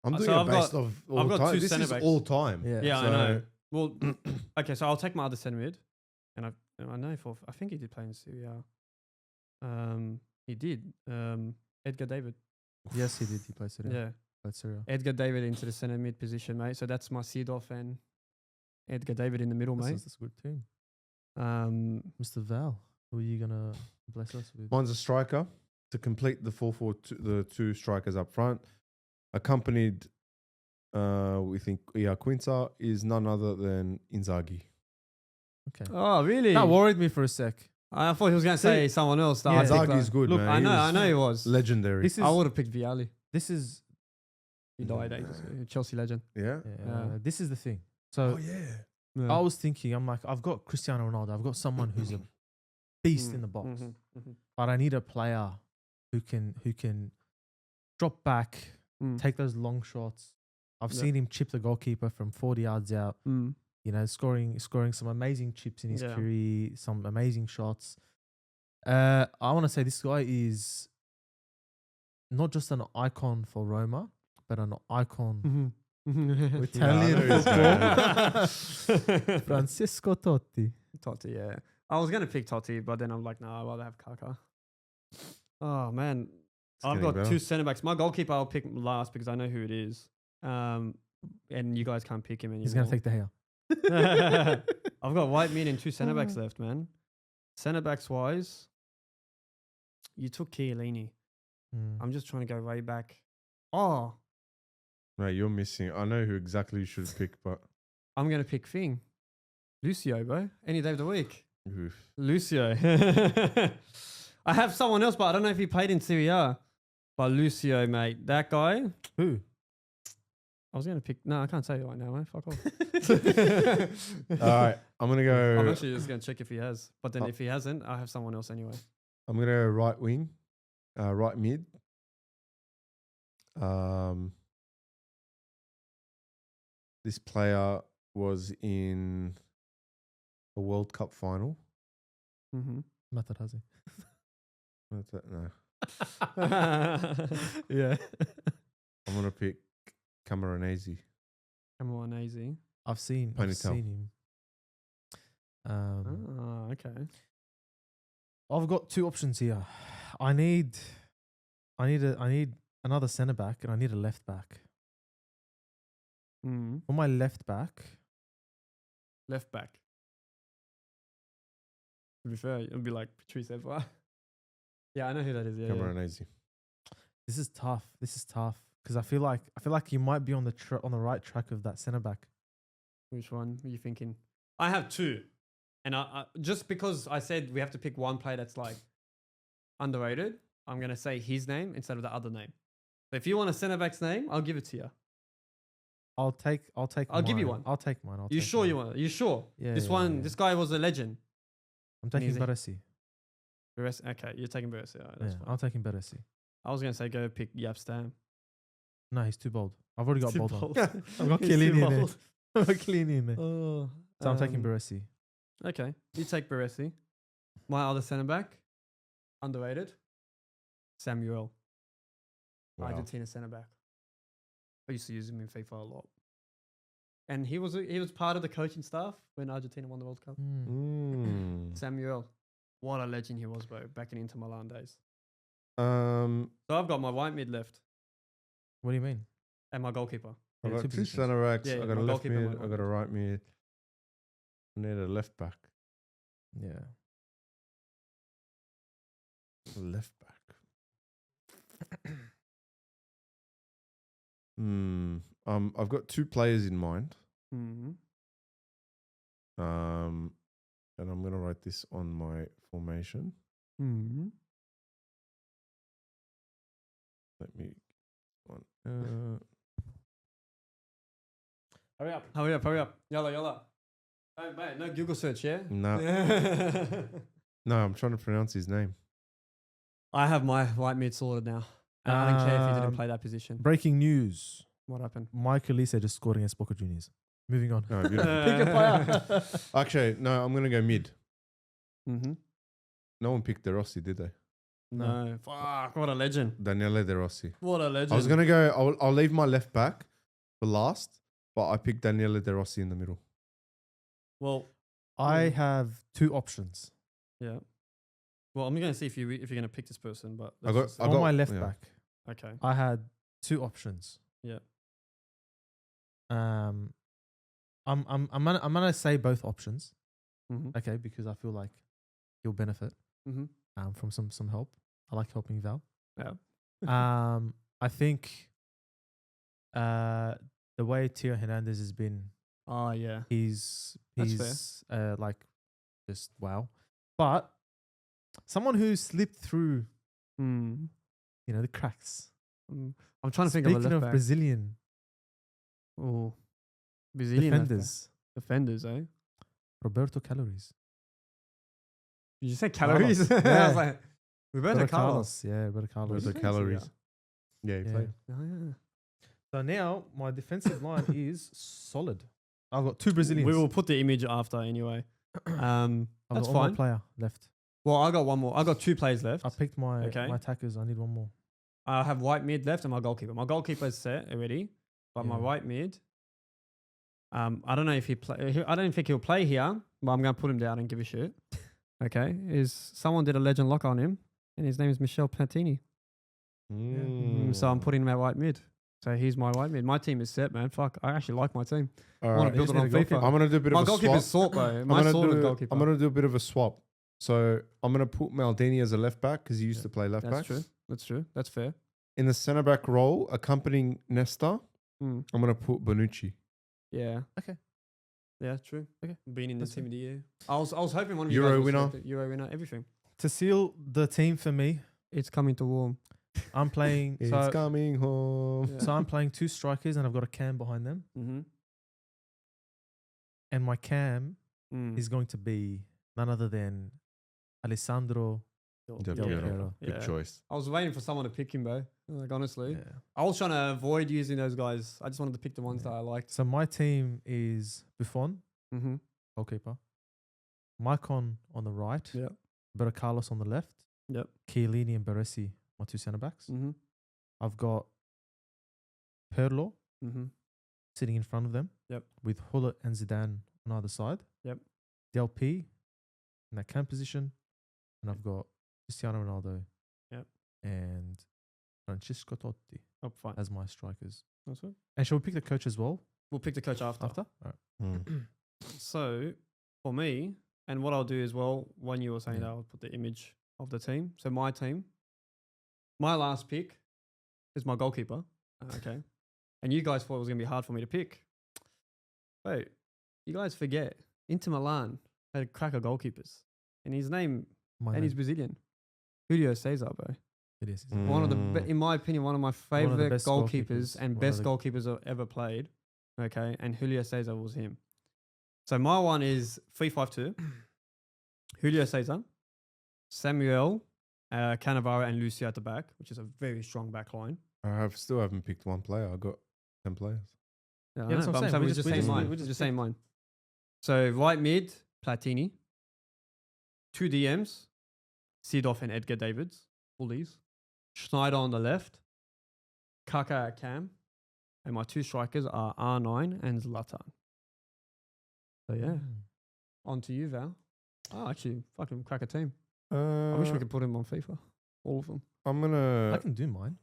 I'm doing So it I've based got- off all I've got time. two This centre is backs. all time. Yeah. yeah, So- I know. Well, okay, so I'll take my other centre mid, and I know I think he did play in Serie. He did. Edgar David. Yes, he did. He played Serie. Yeah, Played Serie. Edgar David into the centre mid position, mate. So that's my Seedorf and Edgar David in the middle, mate. That's a good team. Mr. Mr. Val, who are you gonna bless us with? Mine's a striker to complete the 4-4-2, the two strikers up front. Accompanied, we think Iaquinta is none other than Inzaghi. Okay. Oh, really? That worried me for a sec. I thought he was going to say someone else. That Yeah. I picked, Inzaghi's good, Look, man. I know he was. Legendary. This is I would have picked Vialli. this is He died ages ago. Chelsea legend. yeah. this is the thing. So yeah. I was thinking, I'm like, I've got Cristiano Ronaldo. I've got someone who's a beast in the box, but I need a player who can drop back, take those long shots. I've Yeah. seen him chip the goalkeeper from 40 yards out. You know, scoring some amazing chips in his Yeah. career, some amazing shots. I want to say this guy is not just an icon for Roma, but an icon Italian Yeah, football. Francesco Totti. Totti, yeah. I was gonna pick Totti, but then I'm like, no, I'd rather have Kaka. Oh man, I've getting got better. two centre backs. My goalkeeper I'll pick last because I know who it is. And you guys can't pick him anymore. He's gonna take the hair. I've got white mid and two centre backs left, man. Centre backs wise, you took Chiellini. I'm just trying to go way back. Oh, No, you're missing. I know who exactly you should pick, but I'm gonna pick Fing. Lucio, bro. Any day of the week. oof. Lucio. I have someone else, but I don't know if he played in Serie A. But Lucio, mate, that guy. Who? I was gonna pick. No, I can't say it right now, man. Fuck off. All right, I'm gonna go. I'm actually just gonna check if he has. But then if he hasn't, I have someone else anyway. I'm gonna go right wing, right mid. This player was in a World Cup final. Mm-hmm. Materazzi. What's that? No, Yeah. I'm gonna pick Camoranesi. Come on, easy. I've seen Ponytail. him. Oh, okay. I've got two options here. I need another centre back and I need a left back. Mm. For my left back, Left back. To be fair, it'll be like Patrice Evra. Yeah, I know who that is. Yeah. Camoranesi. this is tough. Because I feel like you might be on the right track of that centre back. Which one are you thinking? I have two. And I just because I said we have to pick one player that's like underrated, I'm going to say his name instead of the other name. So if you want a centre back's name, I'll give it to you. I'll give you one. I'll take mine. You sure mine. you want it? You sure? Yeah. This This guy was a legend. I'm taking Easy. Baresi. Okay, you're taking Baresi. All right, that's Yeah, fine. I'm taking Baresi. I was going to say go pick Yap Stam. No, he's too bold. I've already got Too bold on. bold. I've got He's too Chiellini in there. bold. I've got Chiellini in there. Oh, So I'm taking Baresi. Okay, you take Baresi. My other centre back, underrated, Samuel, Wow. Argentina centre back. I used to use him in FIFA a lot, and he was part of the coaching staff when Argentina won the World Cup. Samuel, what a legend he was, bro, back in Inter Milan days. So I've got my white mid left What do you mean? and my goalkeeper. I got two two positions. centre backs. Yeah, I got my a left goalkeeper and mid. my I got a right mid. I need a left back. Yeah. Left back. I've got two players in mind. Mm-hmm. And I'm gonna write this on my formation. Mm-hmm. Let me Hurry up! Yalla. Hey, mate, no Google search, yeah? no, no, I'm trying to pronounce his name. I have my white mid sorted now. And I don't care if he didn't Um, play that position. Breaking news. What happened? Michael Elise just scored against Boca Juniors. Moving on. No, beautiful. Pick a player. Actually, no, I'm gonna go mid. Mm-hmm. No one picked De Rossi, did they? No. Fuck, what a legend. Daniele De Rossi. What a legend. I was gonna go. I'll leave my left back for last, but I picked Daniele De Rossi in the middle. Well, I have two options. yeah. Well, I'm going to see if you're going to pick this person, but I got- let's just- I On got- my left yeah. back, okay. I had two options. Yeah. I'm gonna say both options, Mm-hmm. okay, because I feel like he'll benefit Mm-hmm. from some help. I like helping Val. Yeah. I think the way Tio Hernandez has been, Oh, yeah. he's That's like just wow. But someone who slipped through, Mm. the cracks. I'm trying to think of a Speaking left of back. Brazilian Oh. Brazilian left back. defenders, Defenders, eh? Roberto Calories. Did you say calories? Carlos, I yeah. was like, Roberto Carlos. Yeah, Roberto Carlos. Where's the Fancy, calories? Yeah, he Yeah. played. Oh, yeah. So now my defensive line is solid. I've got two Brazilians. We will put the image after anyway. I've That's got one fine. more player left. Well, I got one more. I got two plays left. I picked my Okay. attackers. I need one more. I have white mid left and my goalkeeper. My goalkeeper is set already. But my Yeah. right mid, I don't know if he play. I don't think he'll play here, but I'm gonna put him down and give a shit. Okay, is someone did a legend lock on him, and his name is Michel Platini. So I'm putting him at right mid. So he's my right mid. My team is set, man. Fuck, I actually like my team. All I want right. to build it on FIFA. I'm gonna do a bit My of a goalkeeper's swap. sort, bro. I'm My gonna sort of do- goalkeeper. I'm gonna do a bit of a swap. So I'm gonna put Maldini as a left back because he used to play left That's back. true. That's true. That's fair. In the centre back role, accompanying Nesta, Mm. I'm gonna put Bonucci. Yeah. Okay. Yeah, true. Okay. Being in the That's team fair. of the year. I was hoping one of Euro you guys would winner. select it. Euro winner, everything. To seal the team for me, It's coming to warm. I'm playing. It's so, coming home. Yeah. so I'm playing 2 strikers, and I've got a cam behind them. Mm-hmm. And my cam Mm. is going to be none other than Alessandro Del Del Piero. Piero. Good Yeah. choice. I was waiting for someone to pick him, bro. Like, honestly. Yeah. I was trying to avoid using those guys. I just wanted to pick the ones Yeah. that I liked. So my team is Buffon, Mm-hmm. goalkeeper, Maicon on the right, Yep. Roberto Carlos on the left, Yep. Chiellini and Baresi, my 2 centre backs. Mm-hmm. I've got Pirlo Mm-hmm. sitting in front of them. Yep. With Hullet and Zidane on either side. Yep. Del P in that cam position. And I've got Cristiano Ronaldo. Yep. And Francesco Totti Oh, fine. as my strikers. That's it. And shall we pick the coach as well We'll pick the coach after. after? All right. So for me, and what I'll do as well, when you were saying Yeah. that, I'll put the image of the team. So my team, my last pick is my goalkeeper. Okay. And you guys thought it was going to be hard for me to pick. Wait, you guys forget Inter Milan had cracker goalkeepers. And his name, My and he's name. Brazilian. Julio Cesar, bro. It is. One of the, in my opinion, one of my favorite best goalkeepers goalkeepers. and One of best the- goalkeepers I've ever played. Okay, and Julio Cesar was him. So my one is 3-5-2. Julio Cesar, Samuel, Cannavaro, and Lucio at the back, which is a very strong back line. Still haven't picked one player. I got 10 players. Yeah, I that's know, what but I'm saying. we're We just just- saying we mine. just- We're we just just saying mine. So right mid, Platini. 2 DMs, Seedorf and Edgar Davids, bullies. Schneider on the left, Kaka at cam, and my 2 strikers are R9 and Zlatan. So yeah, on to you, Val. Oh, actually, fucking crack a team. I wish we could put him on FIFA, all of them. I'm I gonna. can do mine.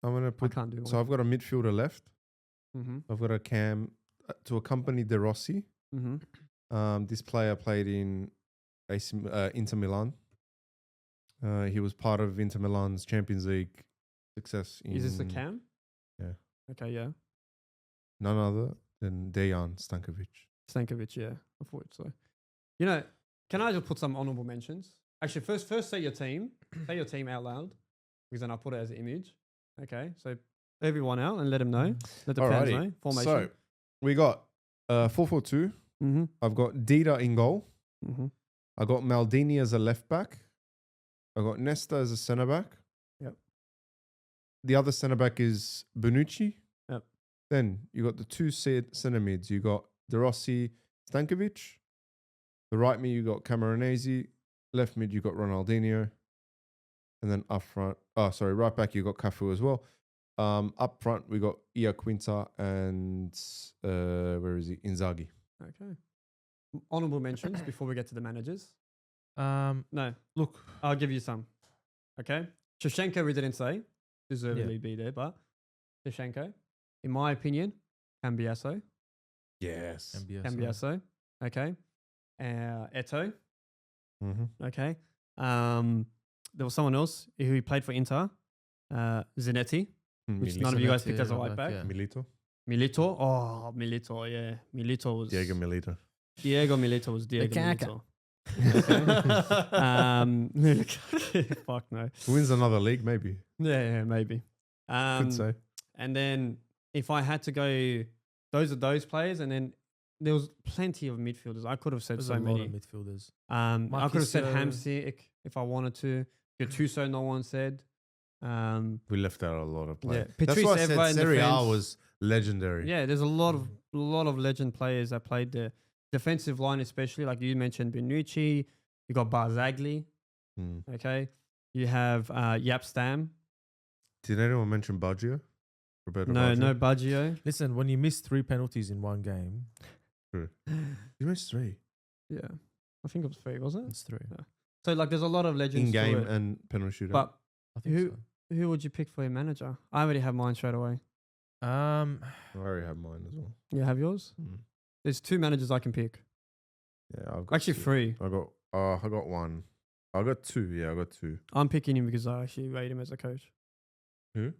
I Put. can't do one. So I've got a midfielder left. Mm-hmm. I've got a cam to accompany De Rossi. Mm-hmm. This player played in Inter Milan. He was part of Inter Milan's Champions League success. Is this the cam? Yeah. Okay, yeah. None other than Dejan Stankovic. Stankovic, yeah. I thought so. You know, can I just put some honorable mentions? Actually, first say your team. Say your team out loud, because then I'll put it as an image. Okay, so everyone out and let them know. Let the fans know. Formation. So we got 4-4-2. Mm-hmm. I've got Dida in goal. Mm-hmm. I got Maldini as a left back. I got Nesta as a centre back. Yep. The other centre back is Bonucci. Yep. Then you got the 2 centre mids. You got De Rossi, Stankovic. The right mid you got Camoranesi. Left mid you got Ronaldinho. And then up front, right back you got Cafu as well. Up front we got Ia Quinta and where is he? Inzaghi. Okay. Honorable mentions before we get to the managers. No, Look, I'll give you some. Okay. Shevchenko, we didn't say. Deservedly be there, but Shevchenko, in my opinion, Cambiasso. Yes. Cambiasso. Okay. Eto'o. Mm-hmm. Okay. There was someone else who played for Inter. Zanetti, which none of you guys picked as a right back. yeah. Milito. Milito. Oh, Milito, yeah. Milito was... Diego Milito. Diego Milito was Diego Kaka. Milito. Fuck no. Wins another league, maybe. Yeah, maybe. Could say. And then if I had to go, those are those players, and then there was plenty of midfielders. I could have said There's so a lot many. of midfielders. I could have said Marchisio. Hamsik if I wanted to. Gattuso, no one said. We left out a lot of players. Yeah, That's Patrice why I Evra said in Serie A defense. was legendary. Yeah, there's a lot of legend players that played there. Defensive line, especially like you mentioned, Bonucci. You got Barzagli. Mm. Okay, you have Yap Stam. Did anyone mention Baggio? Roberto No, Baggio. no Baggio. Listen, when you miss 3 penalties in one game, You missed 3 Yeah, I think it was 3, wasn't it? it's 3. Yeah. So like, there's a lot of legends in game to it. and penalty shootout. But I think Who- who would you pick for your manager? I already have mine straight away. so. I already have mine as well. You have yours? Mm. There's 2 managers I can pick. Yeah, I've got Actually, 3. I got one. I got 2. Yeah, I got 2. I'm picking him because I actually rate him as a coach. Who?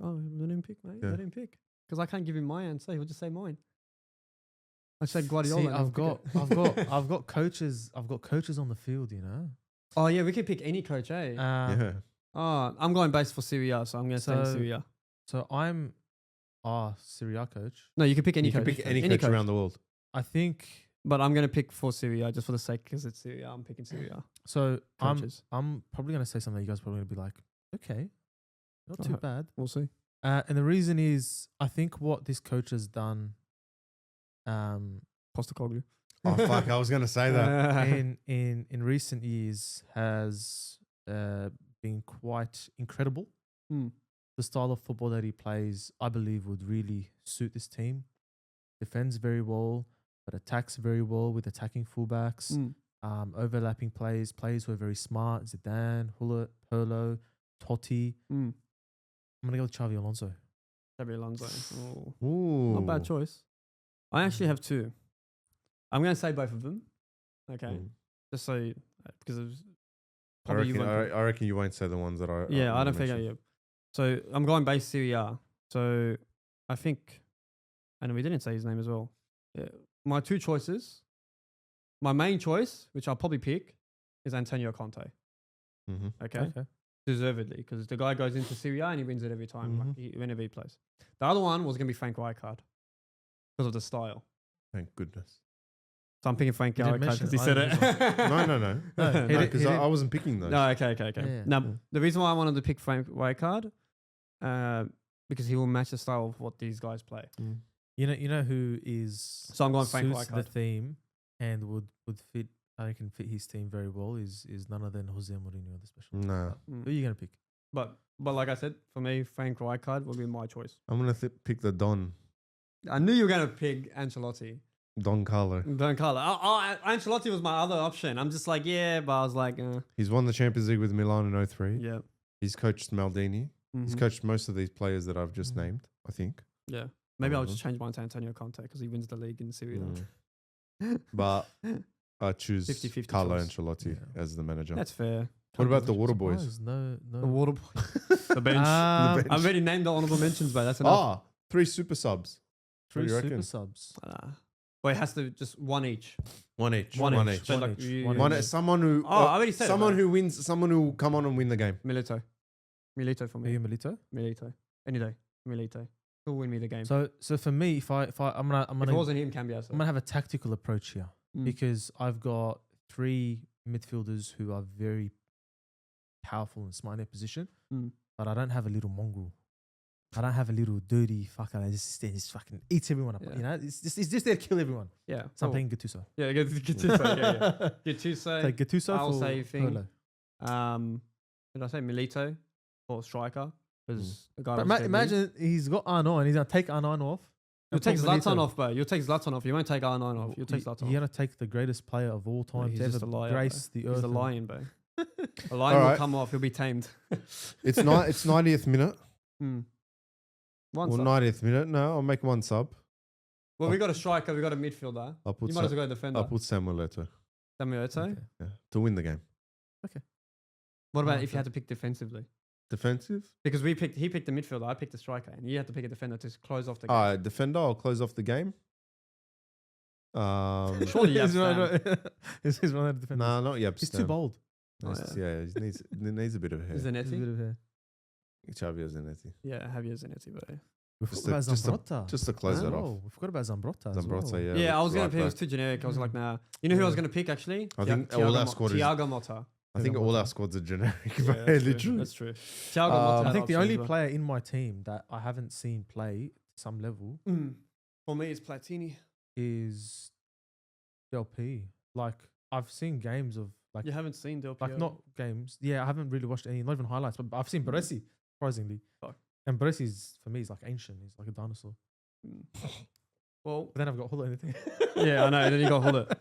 Oh, let him pick, mate. Yeah. Let him pick. Because I can't give him my answer. He'll just say mine. I said Guardiola. See, and he'll pick it. I've got coaches on the field, you know. Oh yeah, we could pick any coach, eh? Yeah. Oh, I'm going based for Serie A, so I'm going to say So- Serie A. So I'm Serie A coach. No, you can pick any You coach. can pick any coach around the world. I think But I'm going to pick for Serie A just for the sake because it's Serie A. I'm picking Serie A so. coaches. I'm probably gonna say something you guys are probably gonna be like, okay, not too Uh-huh. bad. We'll see. And the reason is, I think what this coach has done, Postecoglou. Oh fuck! I was gonna say that. in recent years has been quite incredible. Hmm. The style of football that he plays, I believe, would really suit this team. Defends very well, but attacks very well with attacking fullbacks. Mm. Overlapping plays who are very smart. Zidane, Hullet, Pirlo, Totti. Mm. I'm gonna go with Xavi Alonso. Xabi Alonso. Oh. Ooh, Not bad choice. I actually have 2. I'm going to say both of them. Okay. Mm. Just so, because it was I probably you reckon, won't. I reckon you won't say the ones that I. Yeah, I wanna don't think I mention. am. So I'm going base Serie A. So I think, and we didn't say his name as well. Yeah. My 2 choices, my main choice, which I'll probably pick, is Antonio Conte. Mhm. Okay. Deservedly, because the guy goes into Serie A and he wins it every time, Mhm. whenever he plays. The other one was going to be Frank Rijkaard because of the style. Thank goodness. So I'm picking Frank You didn't Rijkaard mention because he said either it. No. No, he No, did- because I wasn't picking those. No, okay. Yeah, Now, yeah. the reason why I wanted to pick Frank Rijkaard, because he will match the style of what these guys play. Mm. You know who is So I'm going Frank suits the Rijkaard. theme and would fit. I can fit his team very well. Is none other than Jose Mourinho, the special. Nah, Who are you gonna pick? But like I said, for me, Frank Rijkaard will be my choice. I'm gonna pick the Don I knew you were going to pick Ancelotti. Don Carlo. Don't call it. Ancelotti was my other option. I'm just like, yeah, but I was like, He's won the Champions League with Milan in 03. yeah. He's coached Maldini. He's Mhm. coached most of these players that I've just Mhm. named. I think. Yeah. Maybe I'll Mhm. just change mine to Antonio Conte because he wins the league in Serie A. Mm. But I choose 50-50 Carlo choice. Ancelotti Yeah. as the manager. That's fair. What about the Water Boys? Surprised. No. The water boy. The bench. Ah, I've already named the honorable mentions, but that's enough. Ah, 3 super subs. What 3 do you super reckon? subs. Well, it has to just one each. One each. One One each. each. So One like each. you- One One each. someone who. Oh, I already said it, someone but- who wins. Someone who will come on and win the game. Milito. Milito for Are me. you Milito? Milito. Any day. Milito. Who'll win me the game? So for me, if I'm if it gonna wasn't him, Cambiaso. I'm gonna have a tactical approach here Mm. because I've got 3 midfielders who are very powerful and smart in their position, Mm. but I don't have a little mongrel. I don't have a little dirty fucker that just fucking eats everyone up. Yeah. You know, it's just there to kill everyone. Yeah. So I'm cool. picking Gattuso. Yeah, Gattuso. Yeah. Gattuso. Take Gattuso I'll for say thing. Pirlo. Did I say Milito or striker? Because the guy But was dead imagine he's got R9. He's gonna take R9 off. You'll and take put Zlatan Milito. off, bro. You'll take Zlatan off. You won't take R9 off. You'll take Zlatan You're off. gonna take the greatest player of all time he's to just ever a liar, grace the earth. He's a and- lion, bro. A lion will Alright. come off. He'll be tamed. It's not. It's 90th minute. Hmm. One Well, sub. 90th minute. No, I'll make one sub. Well, we got a striker. We got a midfielder. I'll put. You might as well go defender. I'll put Samuel Eto'o. Samuel Eto'o. Okay. Yeah, to win the game. What about Oh, if you had to pick defensively? Defensive. Because he picked the midfielder. I picked the striker, and you had to pick a defender to close off the game. Defender. I'll close off the game. Surely you have He's one Stan. he's one of the defenders. Nah, not yet. He's too bold. Oh, Yeah, he needs a bit of hair. He's a Zanetti. bit of hair. Xavi Zanetti. Yeah, Javier Zanetti, but We Just forgot about to- just to- Zambrota. Just to close that off. Oh, we forgot about Zambrota. as Zambrota, well. yeah. yeah, I was gonna right pick. It was back. too generic. I was like, Mm. nah. You know who I was Yeah. gonna pick actually? I think all our squad is- Thiago Motta. I think Thiago all our Motta. squads are generic. Yeah, but that's true. literally. That's true. Thiago Um, Motta. I think the only player. player in my team that I haven't seen play to some level For me, it's Platini. is Del P. Like I've seen games of like You haven't seen Del like Piero. not games. Yeah, I haven't really watched any, not even highlights, but I've seen Baresi, surprisingly. Fuck. And Bressy's, for me, is like ancient. He's like a dinosaur. Well, But then I've got Hulla and anything. yeah, I know. Then you got hold it.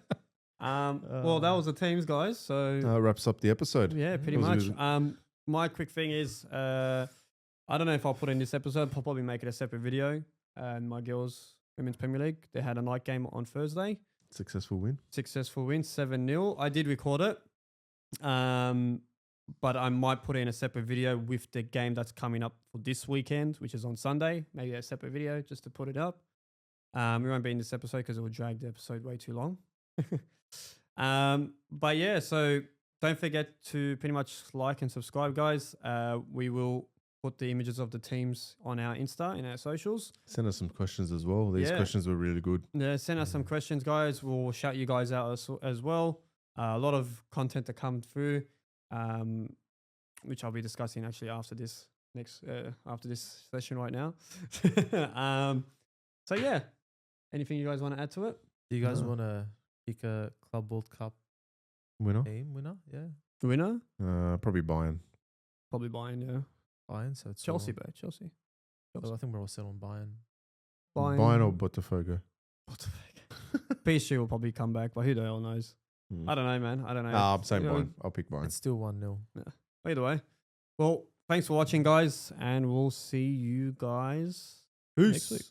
Well, that was the teams, guys. So Wraps up the episode. yeah, pretty Was much. it- My quick thing is, I don't know if I'll put in this episode. I'll probably make it a separate video. And my girls' Women's Premier League, they had a night game on Thursday. Successful win. Successful win, 7-0. I did record it. But I might put in a separate video with the game that's coming up for this weekend, which is on Sunday. Maybe a separate video just to put it up. We won't be in this episode because it will drag the episode way too long. But yeah, so don't forget to pretty much like and subscribe, guys. We will put the images of the teams on our Insta, in our socials. Send us some questions as well. These questions were really good. Yeah, send us some questions, guys. We'll shout you guys out as well. A lot of content to come through, which I'll be discussing actually after this session right now. So yeah, anything you guys want to add to it? Do you guys want to pick a Club World Cup Winner? team winner? Yeah. Winner? Probably Bayern. Probably Bayern, yeah. Bayern. So it's Chelsea, all, bro. Chelsea. So I think we're all set on Bayern. Bayern or Botafogo? PSG will probably come back, but who the hell knows? I don't know, man. I don't know. I'm saying You know, Bayern. I'll pick Bayern. It's still 1-0. Either way. Well, thanks for watching, guys, and we'll see you guys next week.